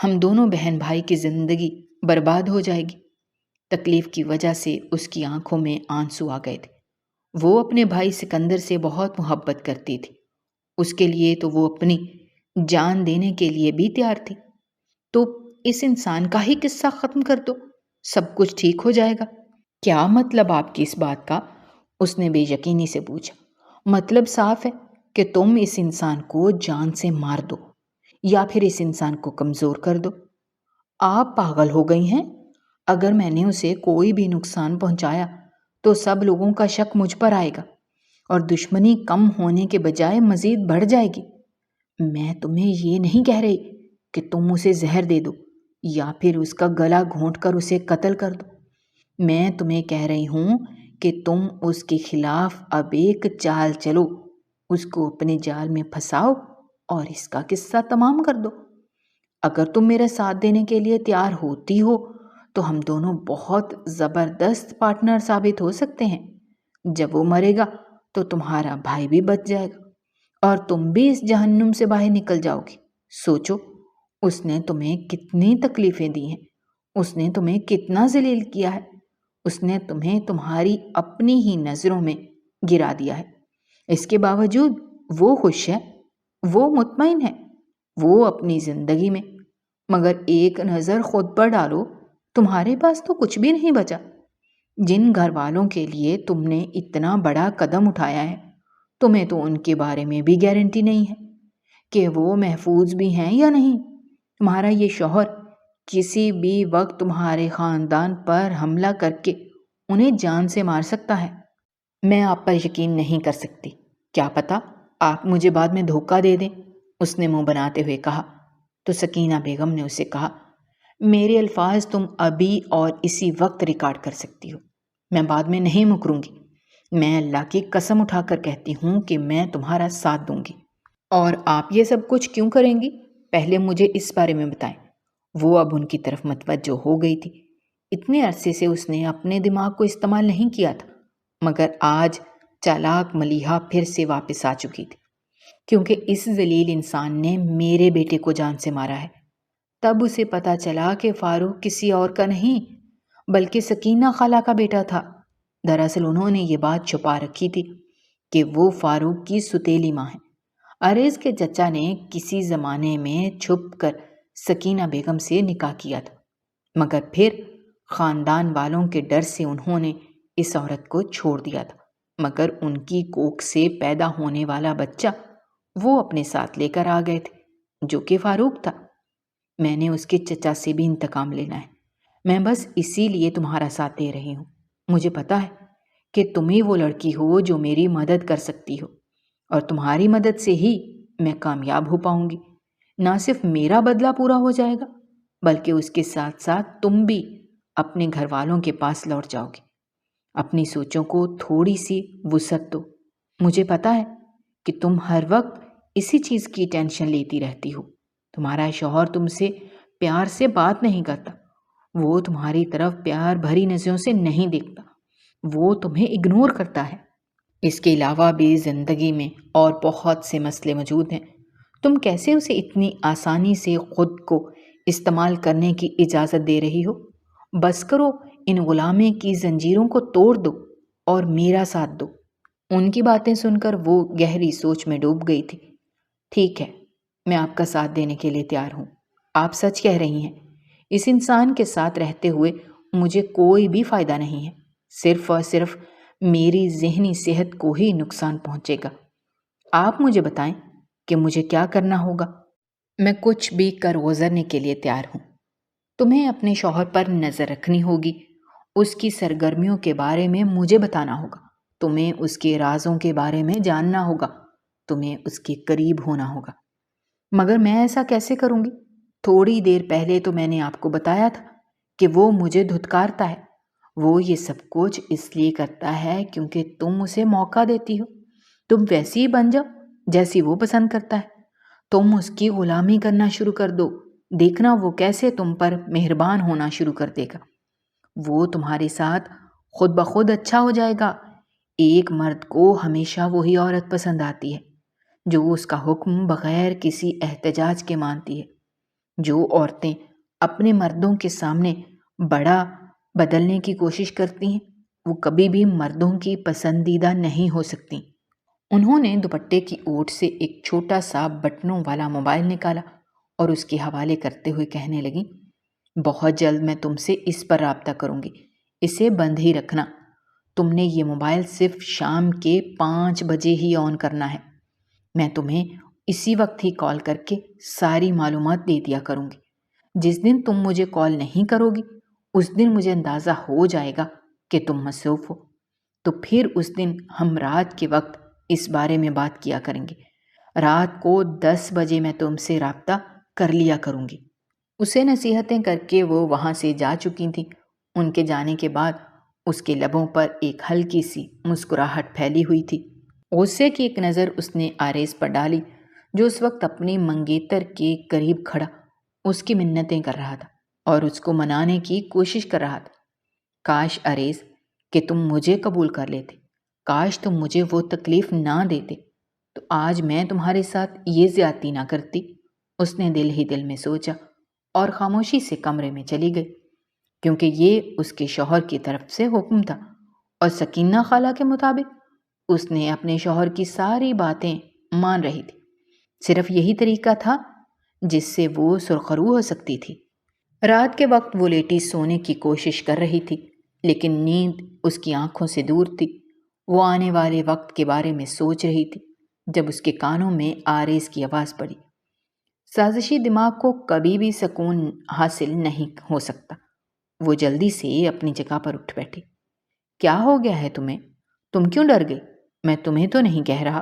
ہم دونوں بہن بھائی کی زندگی برباد ہو جائے گی۔ تکلیف کی وجہ سے اس کی آنکھوں میں آنسو آ گئے تھے۔ وہ اپنے بھائی سکندر سے بہت محبت کرتی تھی، اس کے لیے تو وہ اپنی جان دینے کے لیے بھی تیار تھی۔ تو اس انسان کا ہی قصہ ختم کر دو، سب کچھ ٹھیک ہو جائے گا۔ کیا مطلب آپ کی اس بات کا؟ اس نے بے یقینی سے پوچھا۔ مطلب صاف ہے کہ تم اس انسان کو جان سے مار دو یا پھر اس انسان کو کمزور کر دو۔ آپ پاگل ہو گئی ہیں؟ اگر میں نے اسے کوئی بھی نقصان پہنچایا تو سب لوگوں کا شک مجھ پر آئے گا اور دشمنی کم ہونے کے بجائے مزید بڑھ جائے گی۔ میں تمہیں یہ نہیں کہہ رہی کہ تم اسے زہر دے دو یا پھر اس کا گلا گھونٹ کر اسے قتل کر دو۔ میں تمہیں کہہ رہی ہوں کہ تم اس کے خلاف اب ایک چال چلو، اس کو اپنے جال میں پھنساؤ اور اس کا قصہ تمام کر دو۔ اگر تم میرا ساتھ دینے کے لیے تیار ہوتی ہو تو ہم دونوں بہت زبردست پارٹنر ثابت ہو سکتے ہیں۔ جب وہ مرے گا تو تمہارا بھائی بھی بچ جائے گا اور تم بھی اس جہنم سے باہر نکل جاؤ گی۔ سوچو، اس نے تمہیں کتنی تکلیفیں دی ہیں، اس نے تمہیں کتنا ذلیل کیا ہے، اس نے تمہیں تمہاری اپنی ہی نظروں میں گرا دیا ہے۔ اس کے باوجود وہ خوش ہے، وہ مطمئن ہے، وہ اپنی زندگی میں۔ مگر ایک نظر خود پر ڈالو، تمہارے پاس تو کچھ بھی نہیں بچا۔ جن گھر والوں کے لیے تم نے اتنا بڑا قدم اٹھایا ہے، تمہیں تو ان کے بارے میں بھی گارنٹی نہیں ہے کہ وہ محفوظ بھی ہیں یا نہیں۔ تمہارا یہ شوہر کسی بھی وقت تمہارے خاندان پر حملہ کر کے انہیں جان سے مار سکتا ہے۔ میں آپ پر یقین نہیں کر سکتی، کیا پتہ آپ مجھے بعد میں دھوکہ دے دیں، اس نے منہ بناتے ہوئے کہا۔ تو سکینہ بیگم نے اسے کہا، میرے الفاظ تم ابھی اور اسی وقت ریکارڈ کر سکتی ہو، میں بعد میں نہیں مکروں گی۔ میں اللہ کی قسم اٹھا کر کہتی ہوں کہ میں تمہارا ساتھ دوں گی۔ اور آپ یہ سب کچھ کیوں کریں گی؟ پہلے مجھے اس بارے میں بتائیں۔ وہ اب ان کی طرف متوجہ ہو گئی تھی۔ اتنے عرصے سے اس نے اپنے دماغ کو استعمال نہیں کیا تھا، مگر آج چالاک ملیحہ پھر سے واپس آ چکی تھی، کیونکہ اس ذلیل انسان نے میرے بیٹے کو جان سے مارا ہے۔ تب اسے پتا چلا کہ فاروق کسی اور کا نہیں بلکہ سکینہ خالہ کا بیٹا تھا۔ دراصل انہوں نے یہ بات چھپا رکھی تھی کہ وہ فاروق کی ستیلی ماں ہے۔ عریض کے چچا نے کسی زمانے میں چھپ کر سکینہ بیگم سے نکاح کیا تھا، مگر پھر خاندان والوں کے ڈر سے انہوں نے اس عورت کو چھوڑ دیا تھا، مگر ان کی کوکھ سے پیدا ہونے والا بچہ وہ اپنے ساتھ لے کر آ گئے تھے، جو کہ فاروق تھا۔ میں نے اس کے چچا سے بھی انتقام لینا ہے، میں بس اسی لیے تمہارا ساتھ دے رہی ہوں۔ مجھے پتا ہے کہ تم ہی وہ لڑکی ہو جو میری مدد کر سکتی ہو، اور تمہاری مدد سے ہی میں کامیاب ہو پاؤں گی۔ نہ صرف میرا بدلہ پورا ہو جائے گا بلکہ اس کے ساتھ ساتھ تم بھی اپنے گھر والوں کے پاس لوٹ جاؤ گے۔ اپنی سوچوں کو تھوڑی سی وسعت دو۔ مجھے پتا ہے کہ تم ہر وقت اسی چیز کی ٹینشن لیتی رہتی ہو۔ تمہارا شوہر تم سے پیار سے بات نہیں کرتا، وہ تمہاری طرف پیار بھری نظروں سے نہیں دیکھتا، وہ تمہیں اگنور کرتا ہے۔ اس کے علاوہ بھی زندگی میں اور بہت سے مسئلے موجود ہیں۔ تم کیسے اسے اتنی آسانی سے خود کو استعمال کرنے کی اجازت دے رہی ہو؟ بس کرو، ان غلامی کی زنجیروں کو توڑ دو اور میرا ساتھ دو۔ ان کی باتیں سن کر وہ گہری سوچ میں ڈوب گئی تھی۔ ٹھیک ہے، میں آپ کا ساتھ دینے کے لیے تیار ہوں۔ آپ سچ کہہ رہی ہیں، اس انسان کے ساتھ رہتے ہوئے مجھے کوئی بھی فائدہ نہیں ہے، صرف اور صرف میری ذہنی صحت کو ہی نقصان پہنچے گا۔ آپ مجھے بتائیں کہ مجھے کیا کرنا ہوگا۔ میں کچھ بھی کر گزرنے کے لیے تیار ہوں۔ تمہیں اپنے شوہر پر نظر رکھنی ہوگی، اس کی سرگرمیوں کے بارے میں مجھے بتانا ہوگا، تمہیں اس کے رازوں کے بارے میں جاننا ہوگا، تمہیں اس کے قریب ہونا ہوگا۔ مگر میں ایسا کیسے کروں گی؟ تھوڑی دیر پہلے تو میں نے آپ کو بتایا تھا کہ وہ مجھے دھتکارتا ہے۔ وہ یہ سب کچھ اس لیے کرتا ہے کیونکہ تم اسے موقع دیتی ہو۔ تم ویسی ہی بن جاؤ جیسی وہ پسند کرتا ہے۔ تم اس کی غلامی کرنا شروع کر دو، دیکھنا وہ کیسے تم پر مہربان ہونا شروع کر دے گا۔ وہ تمہارے ساتھ خود بخود اچھا ہو جائے گا۔ ایک مرد کو ہمیشہ وہی عورت پسند آتی ہے جو اس کا حکم بغیر کسی احتجاج کے مانتی ہے۔ جو عورتیں اپنے مردوں کے سامنے بڑا بدلنے کی کوشش کرتی ہیں وہ کبھی بھی مردوں کی پسندیدہ نہیں ہو سکتی۔ انہوں نے دوپٹے کی اوٹ سے ایک چھوٹا سا بٹنوں والا موبائل نکالا اور اس کے حوالے کرتے ہوئے کہنے لگی، بہت جلد میں تم سے اس پر رابطہ کروں گی، اسے بند ہی رکھنا۔ تم نے یہ موبائل صرف شام کے 5 بجے ہی آن کرنا ہے۔ میں تمہیں اسی وقت ہی کال کر کے ساری معلومات دے دیا کروں گی۔ جس دن تم مجھے کال نہیں کرو گی اس دن مجھے اندازہ ہو جائے گا کہ تم مصروف ہو، تو پھر اس دن ہم رات کے وقت اس بارے میں بات کیا کریں گے۔ رات کو 10 بجے میں تم سے رابطہ کر لیا کروں گی۔ اسے نصیحتیں کر کے وہ وہاں سے جا چکی تھیں۔ ان کے جانے کے بعد اس کے لبوں پر ایک ہلکی سی مسکراہٹ پھیلی ہوئی تھی۔ غصے کی ایک نظر اس نے آریز پر ڈالی جو اس وقت اپنی منگیتر کے قریب کھڑا اس کی منتیں کر رہا تھا اور اس کو منانے کی کوشش کر رہا تھا۔ کاش آریز کہ تم مجھے قبول کر لیتے، کاش تم مجھے وہ تکلیف نہ دیتے، تو آج میں تمہارے ساتھ یہ زیادتی نہ کرتی۔ اس نے دل ہی دل میں سوچا اور خاموشی سے کمرے میں چلی گئی، کیونکہ یہ اس کے شوہر کی طرف سے حکم تھا اور سکینہ خالہ کے مطابق اس نے اپنے شوہر کی ساری باتیں مان رہی تھی۔ صرف یہی طریقہ تھا جس سے وہ سرخرو ہو سکتی تھی۔ رات کے وقت وہ لیٹی سونے کی کوشش کر رہی تھی، لیکن نیند اس کی آنکھوں سے دور تھی۔ وہ آنے والے وقت کے بارے میں سوچ رہی تھی جب اس کے کانوں میں آریز کی آواز پڑی۔ سازشی دماغ کو کبھی بھی سکون حاصل نہیں ہو سکتا۔ وہ جلدی سے اپنی جگہ پر اٹھ بیٹھی۔ کیا ہو گیا ہے تمہیں؟ تم کیوں ڈر گئی؟ میں تمہیں تو نہیں کہہ رہا۔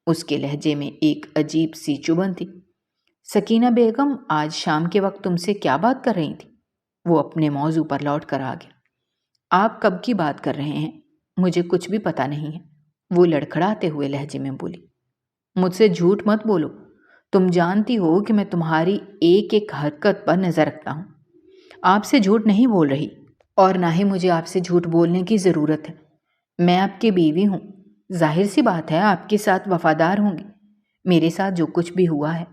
اس کے لہجے میں ایک عجیب سی چبھن تھی۔ سکینہ بیگم آج شام کے وقت تم سے کیا بات کر رہی تھی؟ وہ اپنے موضوع پر لوٹ کر آ گیا۔ آپ کب کی بات کر رہے ہیں؟ مجھے کچھ بھی پتہ نہیں ہے، وہ لڑکھڑاتے ہوئے لہجے میں بولی۔ مجھ سے جھوٹ مت بولو، تم جانتی ہو کہ میں تمہاری ایک ایک حرکت پر نظر رکھتا ہوں۔ آپ سے جھوٹ نہیں بول رہی اور نہ ہی مجھے آپ سے جھوٹ بولنے کی ضرورت ہے۔ میں آپ کی بیوی ہوں، ظاہر سی بات ہے آپ کے ساتھ وفادار ہوں گی۔ میرے ساتھ جو کچھ بھی ہوا ہے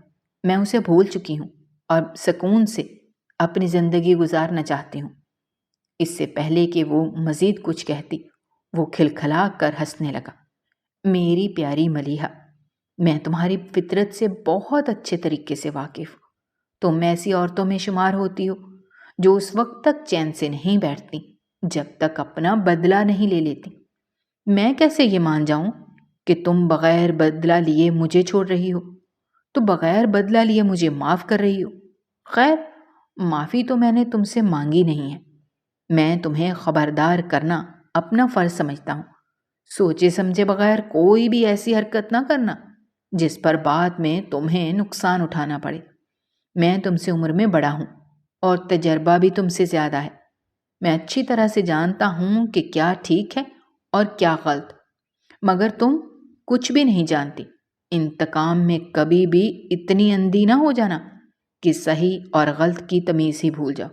میں اسے بھول چکی ہوں اور سکون سے اپنی زندگی گزارنا چاہتی ہوں۔ اس سے پہلے کہ وہ مزید کچھ کہتی وہ کھلکھلا کر ہنسنے لگا۔ میری پیاری ملیحہ، میں تمہاری فطرت سے بہت اچھے طریقے سے واقف ہوں۔ تم ایسی عورتوں میں شمار ہوتی ہو جو اس وقت تک چین سے نہیں بیٹھتی جب تک اپنا بدلہ نہیں لے لیتی۔ میں کیسے یہ مان جاؤں کہ تم بغیر بدلہ لیے مجھے چھوڑ رہی ہو، تو بغیر بدلہ لیے مجھے معاف کر رہی ہو۔ خیر، معافی تو میں نے تم سے مانگی نہیں ہے، میں تمہیں خبردار کرنا اپنا فرض سمجھتا ہوں۔ سوچے سمجھے بغیر کوئی بھی ایسی حرکت نہ کرنا جس پر بعد میں تمہیں نقصان اٹھانا پڑے۔ میں تم سے عمر میں بڑا ہوں اور تجربہ بھی تم سے زیادہ ہے۔ میں اچھی طرح سے جانتا ہوں کہ کیا ٹھیک ہے اور کیا غلط، مگر تم کچھ بھی نہیں جانتی۔ انتقام میں کبھی بھی اتنی اندھی نہ ہو جانا کہ صحیح اور غلط کی تمیز ہی بھول جاؤ۔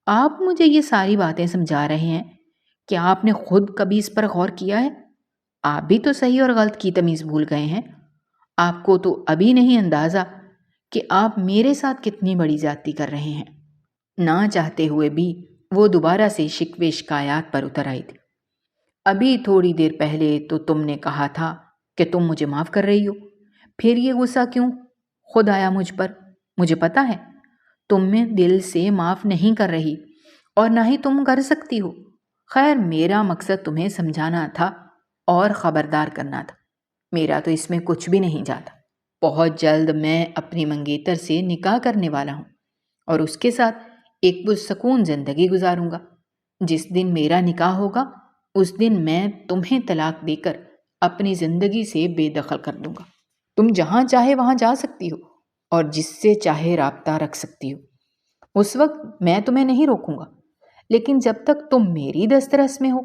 آپ مجھے یہ ساری باتیں سمجھا رہے ہیں، کیا آپ نے خود کبھی اس پر غور کیا ہے؟ آپ بھی تو صحیح اور غلط کی تمیز بھول گئے ہیں۔ آپ کو تو ابھی نہیں اندازہ کہ آپ میرے ساتھ کتنی بڑی زیادتی کر رہے ہیں۔ نہ چاہتے ہوئے بھی وہ دوبارہ سے شکوے شکایات پر اتر آئی تھی۔ ابھی تھوڑی دیر پہلے تو تم نے کہا تھا کہ تم مجھے معاف کر رہی ہو، پھر یہ غصہ کیوں خود آیا مجھ پر؟ مجھے پتہ ہے تم میں دل سے معاف نہیں کر رہی اور نہ ہی تم کر سکتی ہو۔ خیر میرا مقصد تمہیں سمجھانا تھا اور خبردار کرنا تھا، میرا تو اس میں کچھ بھی نہیں جاتا۔ بہت جلد میں اپنی منگیتر سے نکاح کرنے والا ہوں اور اس کے ساتھ ایک پرسکون زندگی گزاروں گا۔ جس دن میرا نکاح ہوگا اس دن میں تمہیں طلاق دے کر اپنی زندگی سے بے دخل کر دوں گا۔ تم جہاں چاہے وہاں جا سکتی ہو اور جس سے چاہے رابطہ رکھ سکتی ہو، اس وقت میں تمہیں نہیں روکوں گا، لیکن جب تک تم میری دسترس میں ہو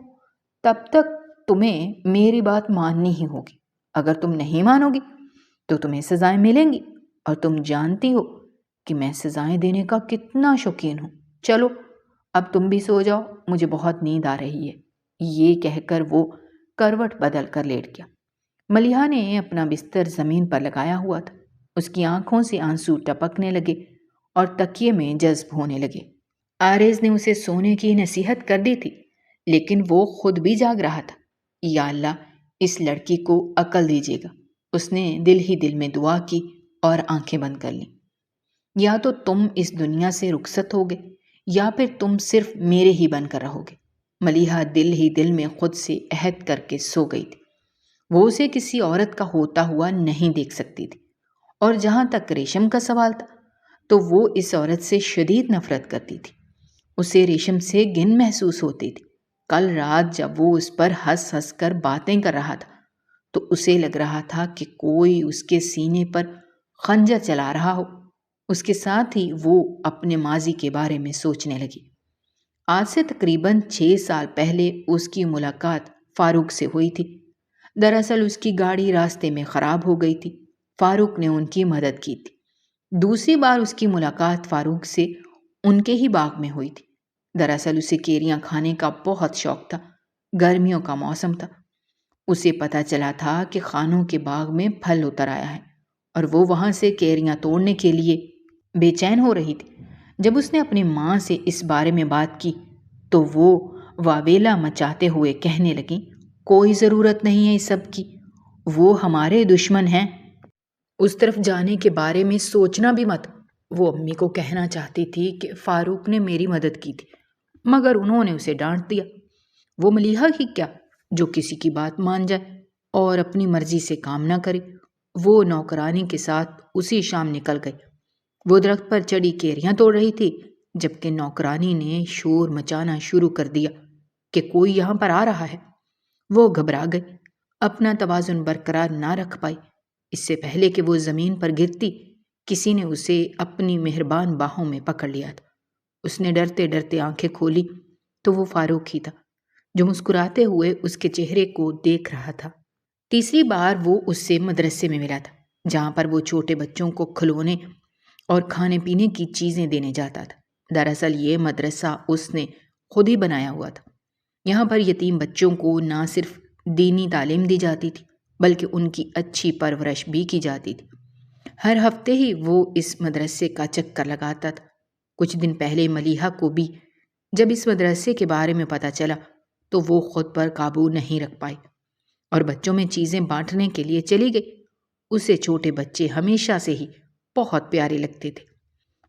تب تک تمہیں میری بات ماننی ہی ہوگی۔ اگر تم نہیں مانو گی تو تمہیں سزائیں ملیں گی، اور تم جانتی ہو کہ میں سزائیں دینے کا کتنا شوقین ہوں۔ چلو اب تم بھی سو جاؤ، مجھے بہت نیند آ رہی ہے۔ یہ کہہ کر وہ کروٹ بدل کر لیٹ گیا۔ ملیحہ نے اپنا بستر زمین پر لگایا ہوا تھا، اس کی آنکھوں سے آنسو ٹپکنے لگے اور تکیے میں جذب ہونے لگے۔ عارض نے اسے سونے کی نصیحت کر دی تھی، لیکن وہ خود بھی جاگ رہا تھا۔ یا اللہ اس لڑکی کو عقل دیجیے گا، اس نے دل ہی دل میں دعا کی اور آنکھیں بند کر لیں۔ یا تو تم اس دنیا سے رخصت ہوگے یا پھر تم صرف میرے ہی بن کر رہو گے۔ ملیحہ دل ہی دل میں خود سے عہد کر کے سو گئی تھی۔ وہ اسے کسی عورت کا ہوتا ہوا نہیں دیکھ سکتی تھی، اور جہاں تک ریشم کا سوال تھا تو وہ اس عورت سے شدید نفرت کرتی تھی۔ اسے ریشم سے گھن محسوس ہوتی تھی۔ کل رات جب وہ اس پر ہنس ہنس کر باتیں کر رہا تھا تو اسے لگ رہا تھا کہ کوئی اس کے سینے پر خنجر چلا رہا ہو۔ اس کے ساتھ ہی وہ اپنے ماضی کے بارے میں سوچنے لگی۔ آج سے تقریباً 6 سال پہلے اس کی ملاقات فاروق سے ہوئی تھی۔ دراصل اس کی گاڑی راستے میں خراب ہو گئی تھی، فاروق نے ان کی مدد کی تھی۔ دوسری بار اس کی ملاقات فاروق سے ان کے ہی باغ میں ہوئی تھی۔ دراصل اسے کیریاں کھانے کا بہت شوق تھا، گرمیوں کا موسم تھا۔ اسے پتہ چلا تھا کہ خانوں کے باغ میں پھل اتر آیا ہے اور وہ وہاں سے کیریاں توڑنے کے لیے بے چین ہو رہی تھی۔ جب اس نے اپنی ماں سے اس بارے میں بات کی تو وہ واویلا مچاتے ہوئے کہنے لگیں، کوئی ضرورت نہیں ہے اس سب کی، وہ ہمارے دشمن ہیں، اس طرف جانے کے بارے میں سوچنا بھی مت۔ وہ امی کو کہنا چاہتی تھی کہ فاروق نے میری مدد کی تھی، مگر انہوں نے اسے ڈانٹ دیا۔ وہ ملیحہ ہی کیا جو کسی کی بات مان جائے اور اپنی مرضی سے کام نہ کرے۔ وہ نوکرانی کے ساتھ اسی شام نکل گئی۔ وہ درخت پر چڑھی کیریاں توڑ رہی تھی جبکہ نوکرانی نے شور مچانا شروع کر دیا کہ کوئی یہاں پر آ رہا ہے۔ وہ گھبرا گئی، اپنا توازن برقرار نہ رکھ پائی۔ اس سے پہلے کہ وہ زمین پر گرتی کسی نے اسے اپنی مہربان باہوں میں پکڑ لیا تھا۔ اس نے ڈرتے ڈرتے آنکھیں کھولی تو وہ فاروق ہی تھا جو مسکراتے ہوئے اس کے چہرے کو دیکھ رہا تھا۔ تیسری بار وہ اس سے مدرسے میں ملا تھا، جہاں پر وہ چھوٹے بچوں کو کھلونے اور کھانے پینے کی چیزیں دینے جاتا تھا۔ دراصل یہ مدرسہ اس نے خود ہی بنایا ہوا تھا۔ یہاں پر یتیم بچوں کو نہ صرف دینی تعلیم دی جاتی تھی بلکہ ان کی اچھی پرورش بھی کی جاتی تھی۔ ہر ہفتے ہی وہ اس مدرسے کا چکر لگاتا تھا۔ کچھ دن پہلے ملیحہ کو بھی جب اس مدرسے کے بارے میں پتہ چلا تو وہ خود پر قابو نہیں رکھ پائی اور بچوں میں چیزیں بانٹنے کے لیے چلی گئی۔ اسے چھوٹے بچے ہمیشہ سے ہی بہت پیارے لگتے تھے۔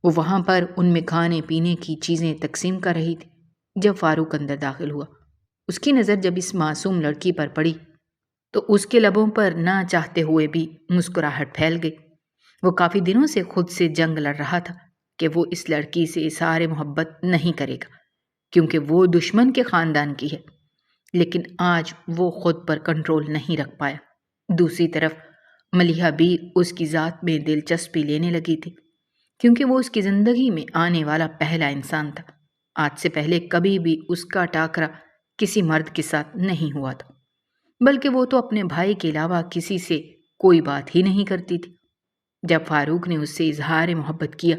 وہ وہاں پر ان میں کھانے پینے کی چیزیں تقسیم کر رہی تھی جب فاروق اندر داخل ہوا۔ اس کی نظر جب اس معصوم لڑکی پر پڑی تو اس کے لبوں پر نہ چاہتے ہوئے بھی مسکراہٹ پھیل گئی۔ وہ کافی دنوں سے خود سے جنگ لڑ رہا تھا کہ وہ اس لڑکی سے اظہار محبت نہیں کرے گا کیونکہ وہ دشمن کے خاندان کی ہے، لیکن آج وہ خود پر کنٹرول نہیں رکھ پایا۔ دوسری طرف ملیحہ بھی اس کی ذات میں دلچسپی لینے لگی تھی کیونکہ وہ اس کی زندگی میں آنے والا پہلا انسان تھا۔ آج سے پہلے کبھی بھی اس کا ٹاکرا کسی مرد کے ساتھ نہیں ہوا تھا، بلکہ وہ تو اپنے بھائی کے علاوہ کسی سے کوئی بات ہی نہیں کرتی تھی۔ جب فاروق نے اس سے اظہار محبت کیا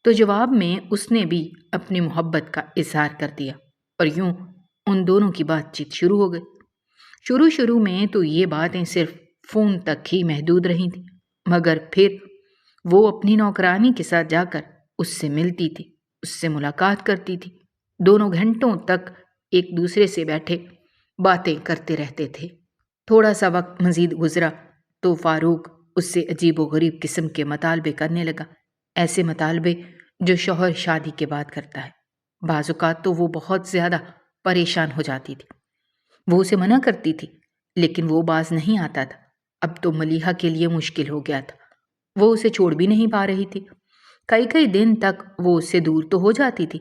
تو جواب میں اس نے بھی اپنی محبت کا اظہار کر دیا اور یوں ان دونوں کی بات چیت شروع ہو گئی۔ شروع میں تو یہ باتیں صرف فون تک ہی محدود رہی تھیں، مگر پھر وہ اپنی نوکرانی کے ساتھ جا کر اس سے ملتی تھی، اس سے ملاقات کرتی تھی۔ دونوں گھنٹوں تک ایک دوسرے سے بیٹھے باتیں کرتے رہتے تھے۔ تھوڑا سا وقت مزید گزرا تو فاروق اس سے عجیب و غریب قسم کے مطالبے کرنے لگا، ایسے مطالبے جو شوہر شادی کے بعد کرتا ہے۔ بعض اوقات تو وہ بہت زیادہ پریشان ہو جاتی تھی۔ وہ اسے منع کرتی تھی لیکن وہ باز نہیں آتا تھا۔ اب تو ملیحہ کے لیے مشکل ہو گیا تھا، وہ اسے چھوڑ بھی نہیں پا رہی تھی۔ کئی دن تک وہ اس سے دور تو ہو جاتی تھی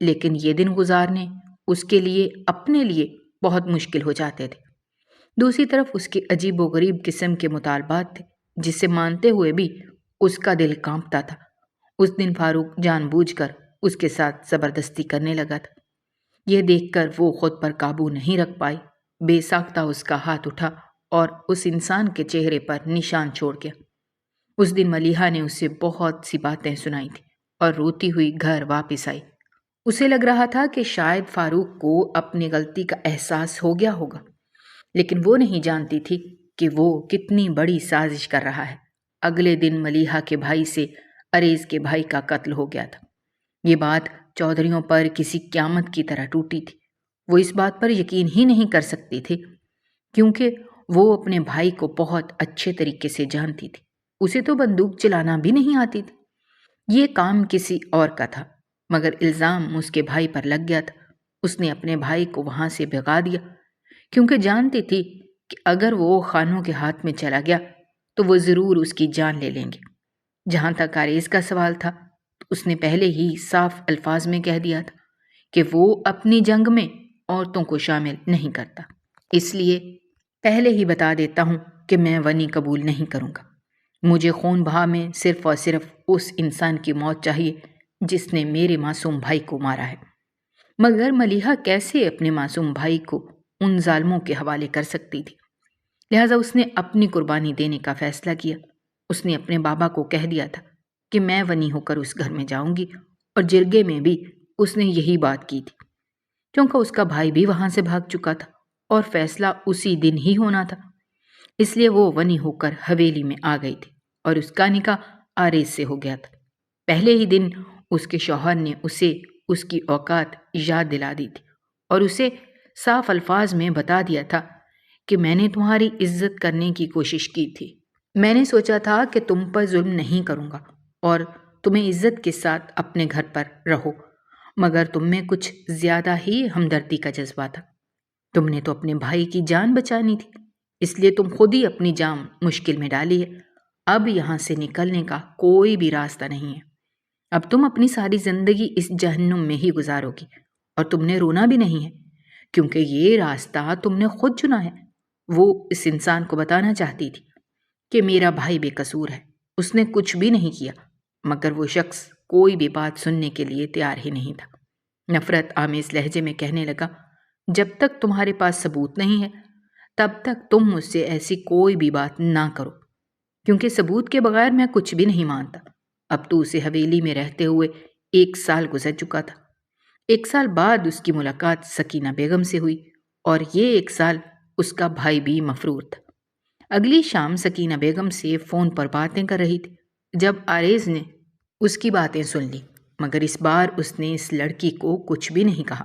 لیکن یہ دن گزارنے اس کے لیے اپنے لیے بہت مشکل ہو جاتے تھے۔ دوسری طرف اس کے عجیب و غریب قسم کے مطالبات تھے جسے مانتے ہوئے بھی اس کا دل کانپتا تھا۔ اس دن فاروق جان بوجھ کر اس کے ساتھ زبردستی کرنے لگا تھا۔ یہ دیکھ کر وہ خود پر قابو نہیں رکھ پائی، بے ساختہ اس کا ہاتھ اٹھا اور اس انسان کے چہرے پر نشان چھوڑ گیا۔ اس دن ملیحہ نے اسے بہت سی باتیں سنائی تھی اور روتی ہوئی گھر واپس آئی۔ اسے لگ رہا تھا کہ شاید فاروق کو اپنی غلطی کا احساس ہو گیا ہوگا، لیکن وہ نہیں جانتی تھی کہ وہ کتنی بڑی سازش کر رہا ہے۔ اگلے دن ملیحہ کے بھائی سے عریض کے بھائی کا قتل ہو گیا تھا۔ یہ بات چودھریوں پر کسی قیامت کی طرح ٹوٹی تھی۔ وہ اس بات پر یقین ہی نہیں کر سکتی تھی کیونکہ وہ اپنے بھائی کو بہت اچھے طریقے سے جانتی تھی۔ اسے تو بندوق چلانا بھی نہیں آتی تھی۔ یہ کام کسی اور کا تھا مگر الزام اس کے بھائی پر لگ گیا تھا۔ اس نے اپنے بھائی کو وہاں سے بھگا دیا کیونکہ جانتی تھی کہ اگر وہ خانوں کے ہاتھ میں چلا گیا تو وہ ضرور اس کی جان لے لیں گے۔ جہاں تک عریض کا سوال تھا تو اس نے پہلے ہی صاف الفاظ میں کہہ دیا تھا کہ وہ اپنی جنگ میں عورتوں کو شامل نہیں کرتا۔ اس لیے پہلے ہی بتا دیتا ہوں کہ میں ونی قبول نہیں کروں گا۔ مجھے خون بہا میں صرف اور صرف اس انسان کی موت چاہیے جس نے میرے معصوم بھائی کو مارا ہے۔ مگر ملیحہ کیسے اپنے معصوم بھائی کو ان ظالموں کے حوالے کر سکتی تھی؟ لہٰذا اس نے اپنی قربانی دینے کا فیصلہ کیا۔ اس نے اپنے بابا کو کہہ دیا تھا کہ میں ونی ہو کر اس گھر میں جاؤں گی، اور جرگے میں بھی اس نے یہی بات کی تھی کیونکہ اس کا بھائی بھی وہاں سے بھاگ چکا تھا اور فیصلہ اسی دن ہی ہونا تھا۔ اس لیے وہ ونی ہو کر حویلی میں آ گئی تھی اور اس کا نکاح عارض سے ہو گیا تھا۔ پہلے ہی دن اس کے شوہر نے اسے اس کی اوقات یاد دلا دی تھی اور اسے صاف الفاظ میں بتا دیا تھا کہ میں نے تمہاری عزت کرنے کی کوشش کی تھی۔ میں نے سوچا تھا کہ تم پر ظلم نہیں کروں گا اور تمہیں عزت کے ساتھ اپنے گھر پر رہو، مگر تم میں کچھ زیادہ ہی ہمدردی کا جذبہ تھا۔ تم نے تو اپنے بھائی کی جان بچانی تھی، اس لیے تم خود ہی اپنی جان مشکل میں ڈالی ہے۔ اب یہاں سے نکلنے کا کوئی بھی راستہ نہیں ہے۔ اب تم اپنی ساری زندگی اس جہنم میں ہی گزارو گی اور تم نے رونا بھی نہیں ہے کیونکہ یہ راستہ تم نے خود چنا ہے۔ وہ اس انسان کو بتانا چاہتی تھی کہ میرا بھائی بے قصور ہے، اس نے کچھ بھی نہیں کیا، مگر وہ شخص کوئی بھی بات سننے کے لیے تیار ہی نہیں تھا۔ نفرت آمیز لہجے میں کہنے لگا، جب تک تمہارے پاس ثبوت نہیں ہے تب تک تم مجھ سے ایسی کوئی بھی بات نہ کرو، کیونکہ ثبوت کے بغیر میں کچھ بھی نہیں مانتا۔ اب تو اسے حویلی میں رہتے ہوئے 1 سال گزر چکا تھا۔ 1 سال بعد اس کی ملاقات سکینہ بیگم سے ہوئی اور یہ 1 سال اس کا بھائی بھی مفرور تھا۔ اگلی شام سکینہ بیگم سے فون پر باتیں کر رہی تھی جب عارض نے اس کی باتیں سن لی، مگر اس بار اس نے اس لڑکی کو کچھ بھی نہیں کہا۔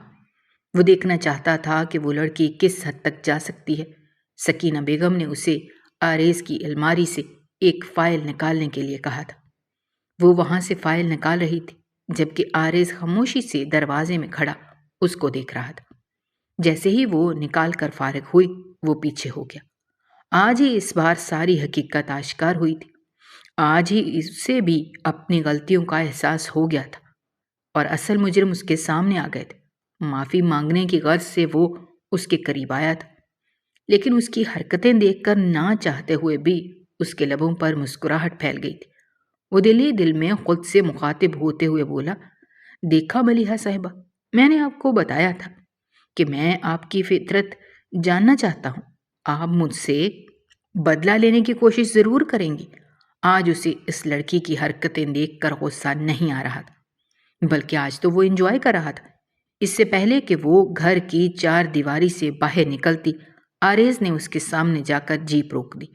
وہ دیکھنا چاہتا تھا کہ وہ لڑکی کس حد تک جا سکتی ہے۔ سکینہ بیگم نے اسے عارض کی الماری سے ایک فائل نکالنے کے لیے کہا تھا۔ وہ وہاں سے فائل نکال رہی تھی جبکہ عارض خاموشی سے دروازے میں کھڑا اس کو دیکھ رہا تھا۔ جیسے ہی وہ نکال کر فارغ ہوئی وہ پیچھے ہو گیا۔ آج ہی اس بار ساری حقیقت آشکار ہوئی تھی۔ آج ہی اسے بھی اپنی غلطیوں کا احساس ہو گیا تھا اور اصل مجرم اس کے سامنے آ گئے تھے۔ معافی مانگنے کی غرض سے وہ اس کے قریب آیا تھا، لیکن اس کی حرکتیں دیکھ کر نہ چاہتے ہوئے بھی اس کے لبوں پر مسکراہٹ پھیل گئی تھی۔ وہ دل ہی دل میں خود سے مخاطب ہوتے ہوئے بولا، دیکھا ملیحہ صاحبہ، میں نے آپ کو بتایا تھا کہ میں آپ کی فطرت جاننا چاہتا ہوں۔ آپ مجھ سے بدلہ لینے کی کوشش ضرور کریں گی۔ آج اسے اس لڑکی کی حرکتیں دیکھ کر غصہ نہیں آ رہا تھا، بلکہ آج تو وہ انجوائے کر رہا تھا۔ اس سے پہلے کہ وہ گھر کی 4 دیواری سے باہر نکلتی، عارض نے اس کے سامنے جا کر جیپ روک دی۔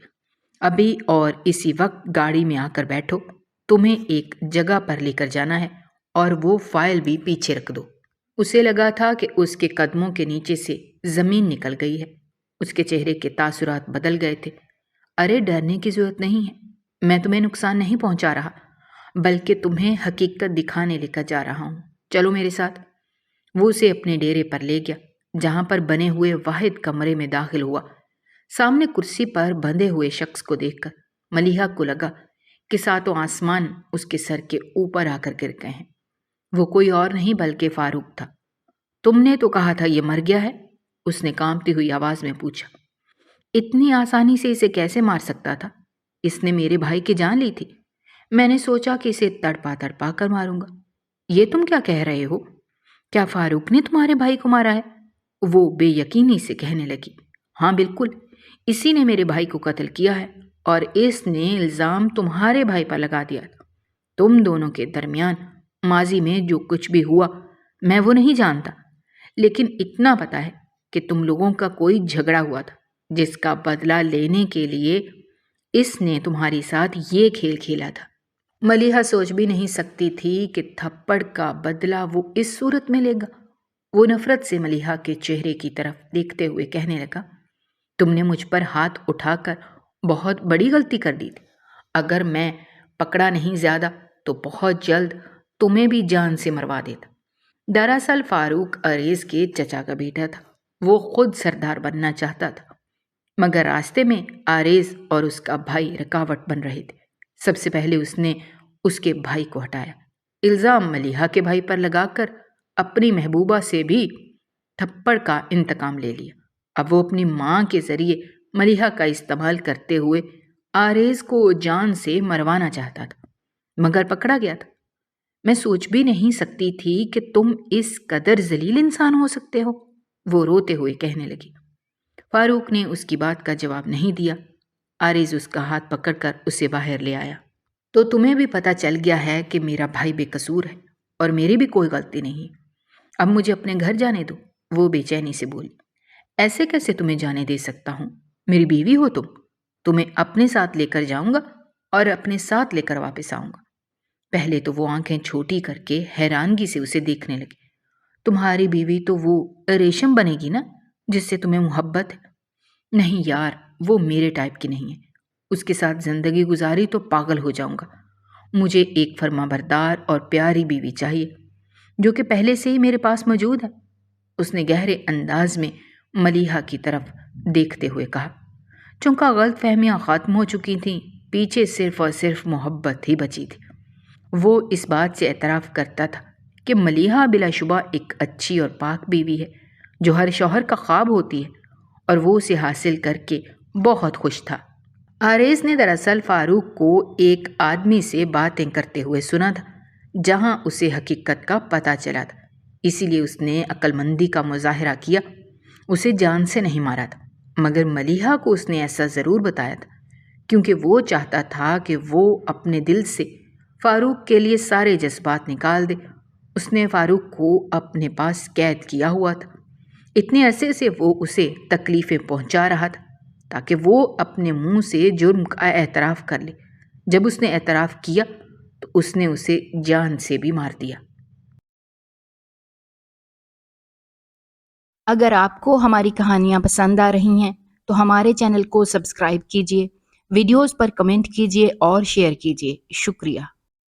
ابھی اور اسی وقت گاڑی میں آ کر بیٹھو، تمہیں ایک جگہ پر لے کر جانا ہے اور وہ فائل بھی پیچھے رکھ دو۔ اسے لگا تھا کہ اس کے قدموں کے نیچے سے زمین نکل گئی ہے۔ اس کے چہرے کے تاثرات بدل گئے تھے۔ ارے ڈرنے کی ضرورت نہیں ہے، میں تمہیں نقصان نہیں پہنچا رہا بلکہ تمہیں حقیقت دکھانے لے کر جا رہا ہوں، چلو میرے ساتھ۔ وہ اسے اپنے ڈیرے پر لے گیا۔ جہاں پر بنے ہوئے واحد کمرے میں داخل ہوا۔ سامنے کرسی پر بندھے ہوئے شخص کو دیکھ کر ملیحہ کو لگا کہ ساتوں آسمان اس کے سر کے اوپر آ کر گر گئے ہیں۔ وہ کوئی اور نہیں بلکہ فاروق تھا۔ تم نے تو کہا تھا یہ مر گیا ہے، اس نے کانپتی ہوئی آواز میں پوچھا۔ اتنی آسانی سے اسے کیسے مار سکتا تھا؟ اس نے میرے بھائی کی جان لی تھی۔ میں نے سوچا کہ اسے تڑپا تڑپا کر ماروں گا۔ یہ تم کیا کہہ رہے ہو؟ کیا فاروق نے تمہارے بھائی کو مارا ہے؟ وہ بے یقینی سے کہنے لگی۔ ہاں بالکل، اسی نے میرے بھائی کو قتل کیا ہے، اور اس نے الزام تمہارے بھائی پر لگا دیا۔ تم دونوں کے درمیان ماضی میں جو کچھ بھی ہوا میں وہ نہیں جانتا، لیکن اتنا پتا ہے کہ تم لوگوں کا کوئی جھگڑا ہوا تھا جس کا بدلہ لینے کے لیے اس نے تمہارے ساتھ یہ کھیل کھیلا تھا۔ ملیحہ سوچ بھی نہیں سکتی تھی کہ تھپڑ کا بدلہ وہ اس صورت میں لے گا۔ وہ نفرت سے ملیحہ کے چہرے کی طرف دیکھتے ہوئے کہنے لگا، تم نے مجھ پر ہاتھ اٹھا کر بہت بڑی غلطی کر دی تھی۔ اگر میں پکڑا نہیں زیادہ تو بہت جلد تمہیں بھی جان سے مروا دیتا۔ دراصل فاروق عریض کے چچا کا بیٹا تھا۔ وہ خود سردار بننا چاہتا تھا، مگر راستے میں عریض اور اس کا بھائی رکاوٹ بن رہے تھے۔ سب سے پہلے اس نے اس کے بھائی کو ہٹایا، الزام ملیحہ کے بھائی پر لگا کر اپنی محبوبہ سے بھی تھپڑ کا انتقام لے لیا۔ اب وہ اپنی ماں کے ذریعے ملیحہ کا استعمال کرتے ہوئے عریض کو جان سے مروانا چاہتا تھا، مگر پکڑا گیا تھا۔ میں سوچ بھی نہیں سکتی تھی کہ تم اس قدر ذلیل انسان ہو سکتے ہو، وہ روتے ہوئے کہنے لگی۔ فاروق نے اس کی بات کا جواب نہیں دیا۔ عریض اس کا ہاتھ پکڑ کر اسے باہر لے آیا۔ تو تمہیں بھی پتہ چل گیا ہے کہ میرا بھائی بے قصور ہے اور میری بھی کوئی غلطی نہیں۔ اب مجھے اپنے گھر جانے دو، وہ بے چینی سے بولی۔ ایسے کیسے تمہیں جانے دے سکتا ہوں؟ میری بیوی ہو تم۔ تمہیں اپنے ساتھ لے کر جاؤں گا اور اپنے ساتھ لے کر واپس آؤں گا۔ پہلے تو وہ آنکھیں چھوٹی کر کے حیرانگی سے اسے دیکھنے لگی۔ تمہاری بیوی تو وہ ریشم بنے گی نا جس سے تمہیں محبت ہے؟ نہیں یار، وہ میرے ٹائپ کی نہیں ہے۔ اس کے ساتھ زندگی گزاری تو پاگل ہو جاؤں گا۔ مجھے ایک فرما بردار اور پیاری بیوی چاہیے جو کہ پہلے سے ہی میرے پاس موجود ہے، اس نے گہرے انداز میں ملیحہ کی طرف دیکھتے ہوئے کہا۔ چونکہ غلط فہمیاں ختم ہو چکی تھیں، پیچھے صرف اور صرف محبت ہی بچی تھی۔ وہ اس بات سے اعتراف کرتا تھا کہ ملیحہ بلا شبہ ایک اچھی اور پاک بیوی ہے جو ہر شوہر کا خواب ہوتی ہے، اور وہ اسے حاصل کر کے بہت خوش تھا۔ عریض نے دراصل فاروق کو ایک آدمی سے باتیں کرتے ہوئے سنا تھا جہاں اسے حقیقت کا پتہ چلا تھا، اسی لیے اس نے عقل مندی کا مظاہرہ کیا، اسے جان سے نہیں مارا تھا۔ مگر ملیحہ کو اس نے ایسا ضرور بتایا تھا کیونکہ وہ چاہتا تھا کہ وہ اپنے دل سے فاروق کے لیے سارے جذبات نکال دے۔ اس نے فاروق کو اپنے پاس قید کیا ہوا تھا۔ اتنے عرصے سے وہ اسے تکلیفیں پہنچا رہا تھا تاکہ وہ اپنے منہ سے جرم کا اعتراف کر لے۔ جب اس نے اعتراف کیا تو اس نے اسے جان سے بھی مار دیا۔ اگر آپ کو ہماری کہانیاں پسند آ رہی ہیں تو ہمارے چینل کو سبسکرائب کیجیے، ویڈیوز پر کمنٹ کیجیے اور شیئر کیجیے۔ شکریہ۔